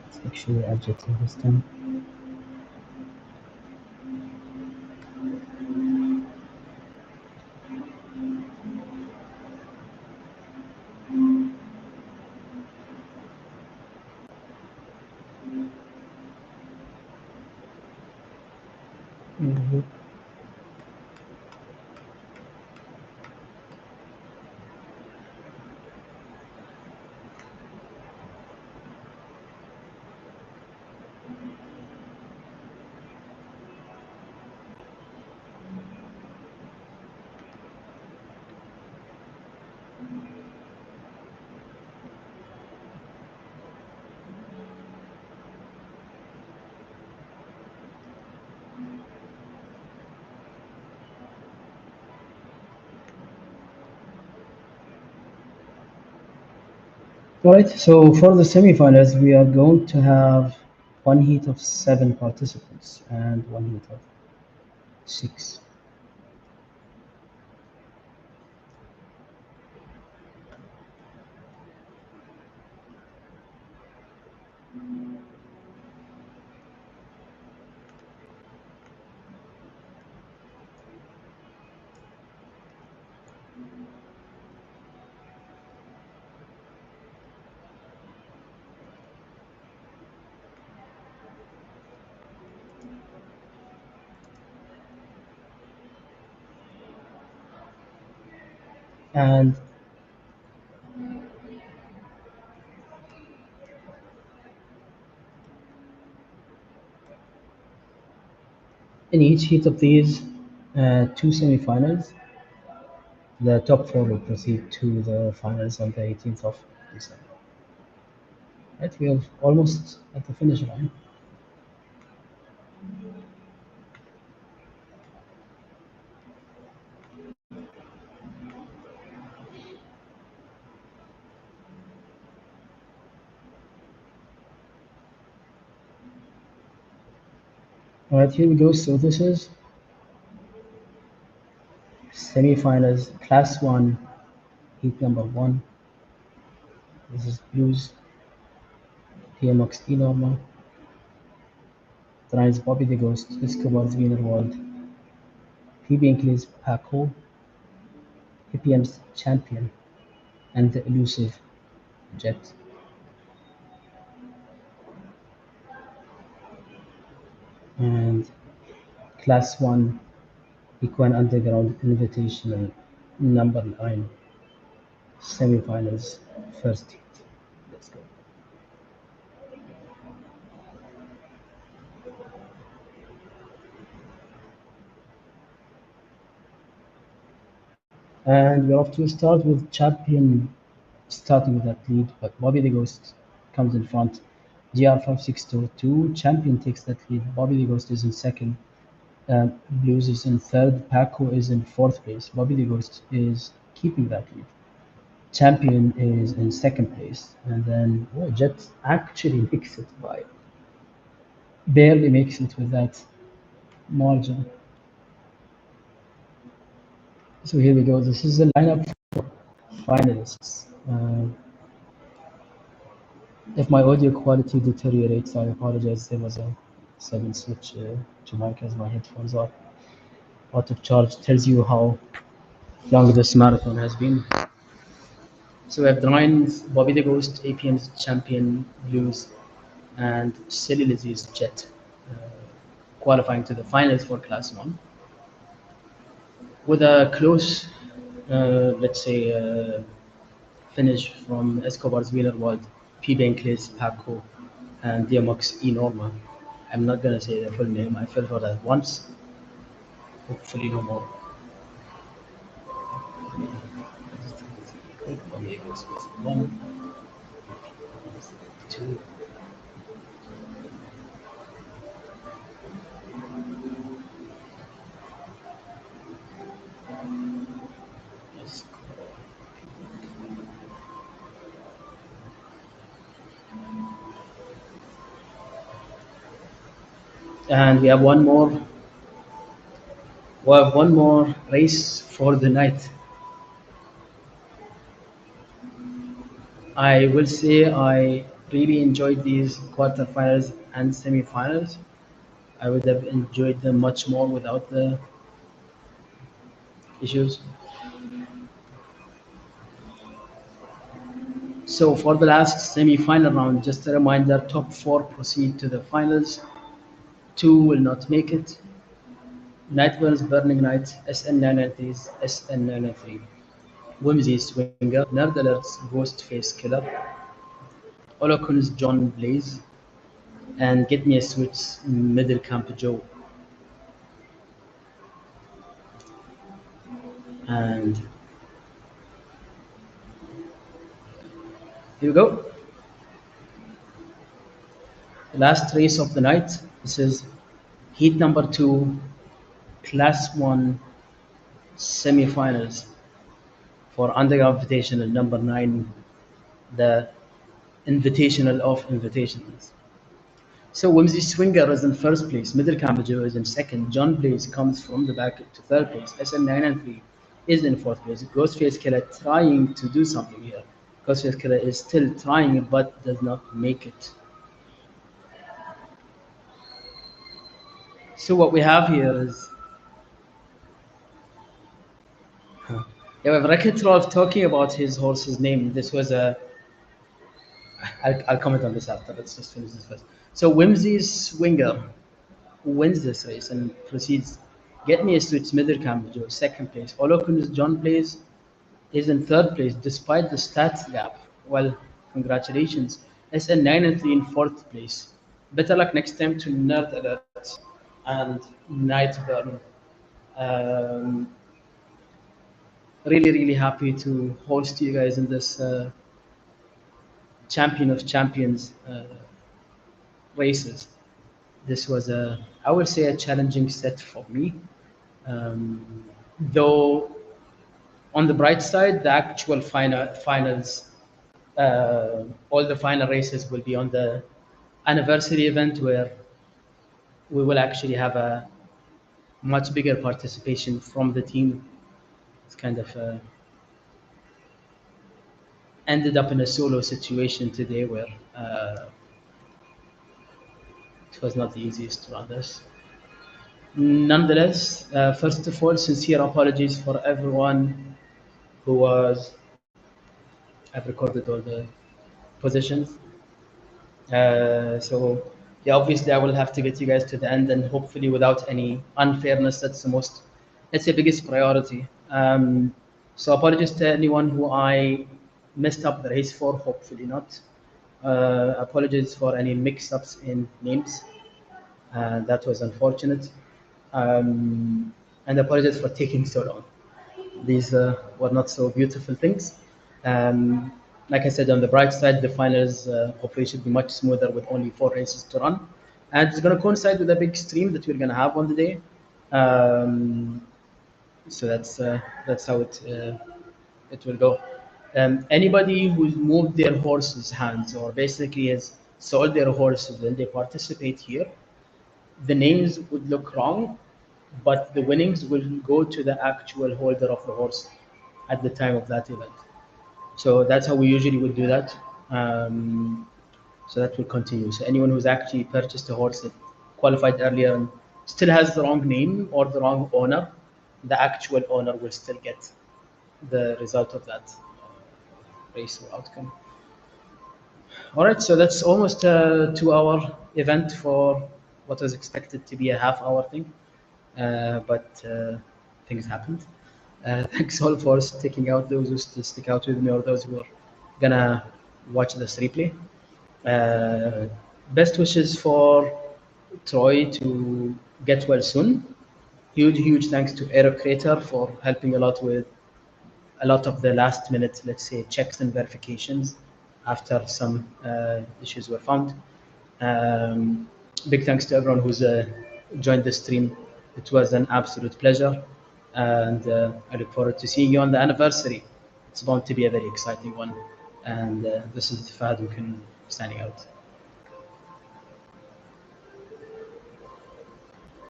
S1: Let's make sure we add jet in this time. Mhm. All right, so for the semifinals, we are going to have one heat of 7 participants and one heat of 6. And in each heat of these 2 semifinals, the top 4 will proceed to the finals on the 18th of December. Right, we are almost at the finish line. All right, here we go. So this is semifinals, class 1, heat number 1. This is blues, PMXD normal. Drives Bobby the Ghost, Escobar's Wiener World, PB Incl's Paco, PPM's Champion, and the elusive Jet. And Class 1 Equine Underground Invitational number 9 semifinals first heat. Let's go. And we're off to a start with champion starting with that lead, but Bobby the Ghost comes in front. GR5622, champion takes that lead. Bobby the Ghost is in second. Blues is in third. Paco is in fourth place. Bobby the Ghost is keeping that lead. Champion is in second place. And then Jet actually makes it by barely makes it with that margin. So here we go. This is the lineup for finalists. If my audio quality deteriorates, I apologize. There was a sudden switch to mic as my headphones are out of charge. Tells you how long this marathon has been. So we have Drine's Bobby the Ghost, APM's Champion Blues, and Silly Lizzie's Jet uh, qualifying to the finals for Class 1. With a close, let's say, finish from Escobar's Wiener World, P. Benkles, Paco, and Diamox E. Norma. I'm not gonna say the full name. I fell for that once. Hopefully, no more. One, two. And we have one more. We have one more race for the night. I will say I really enjoyed these quarterfinals and semifinals. I would have enjoyed them much more without the issues. So for the last semi-final round, just a reminder: top four proceed to the finals. Two will not make it. Nightmares, Burning Night, SN993's SN993, Whimsy Swinger, Nerd Alert's Ghostface Killer, Olokun's John Blaze, and Get Me a Switch's Middle Camp Joe. And here we go. The last race of the night. This is heat number 2, Class 1 semi-finals for Underground Invitational number 9, the Invitational of Invitationals. So Whimsy Swinger is in first place, Middle Cambridge is in second, John Blaze comes from the back to third place, SN993 is in fourth place, Ghostface Killer trying to do something here. Ghostface Killer is still trying but does not make it. So what we have here is yeah, we have Rakitrov talking about his horse's name. This was a I'll comment on this after. Let's just finish this first. So Whimsy's Swinger wins this race and proceeds. Get Me a Switch Middle Cambridge, second place. Olokun's John Blaze is in third place despite the stats gap. Well, congratulations. SN9 and 3 in fourth place. Better luck next time to Nerd Alert and Nightburn. Um, really happy to host you guys in this Champion of Champions races. This was I would say, a challenging set for me. Though on the bright side, the actual finals, all the final races will be on the anniversary event where we will actually have a much bigger participation from the team. It's kind of ended up in a solo situation today where It was not the easiest to run this. Nonetheless, first of all, sincere apologies for everyone who was. I've recorded all the positions. So yeah, obviously I will have to get you guys to the end, and hopefully without any unfairness. That's the most, that's the biggest priority. So apologies to anyone who I messed up the race for. Hopefully not. Apologies for any mix-ups in names. That was unfortunate. And apologies for taking so long. These were not so beautiful things. Um, like I said, on the bright side, the finals hopefully should be much smoother with only 4 races to run, and it's going to coincide with a big stream that we're going to have on the day. Um, so that's how it will go. Anybody who's moved their horse's hands or basically has sold their horses when they participate here, the names would look wrong, but the winnings will go to the actual holder of the horse at the time of that event. So that's how we usually would do that. So that will continue. So anyone who's actually purchased a horse that qualified earlier and still has the wrong name or the wrong owner, the actual owner will still get the result of that race or outcome. All right, so that's almost a 2 hour event for what was expected to be a half-hour thing, but things happened. Thanks all for sticking out, those who still stick out with me or those who are gonna watch this replay. Uh, Best wishes for Troy to get well soon. Huge thanks to Aero Creator for helping a lot with a lot of the last minute, let's say, checks and verifications after some issues were found. Um, Big thanks to everyone who's joined the stream. It was an absolute pleasure, and I look forward to seeing you on the anniversary. It's bound to be a very exciting one. And this is Fahad Who Can signing out.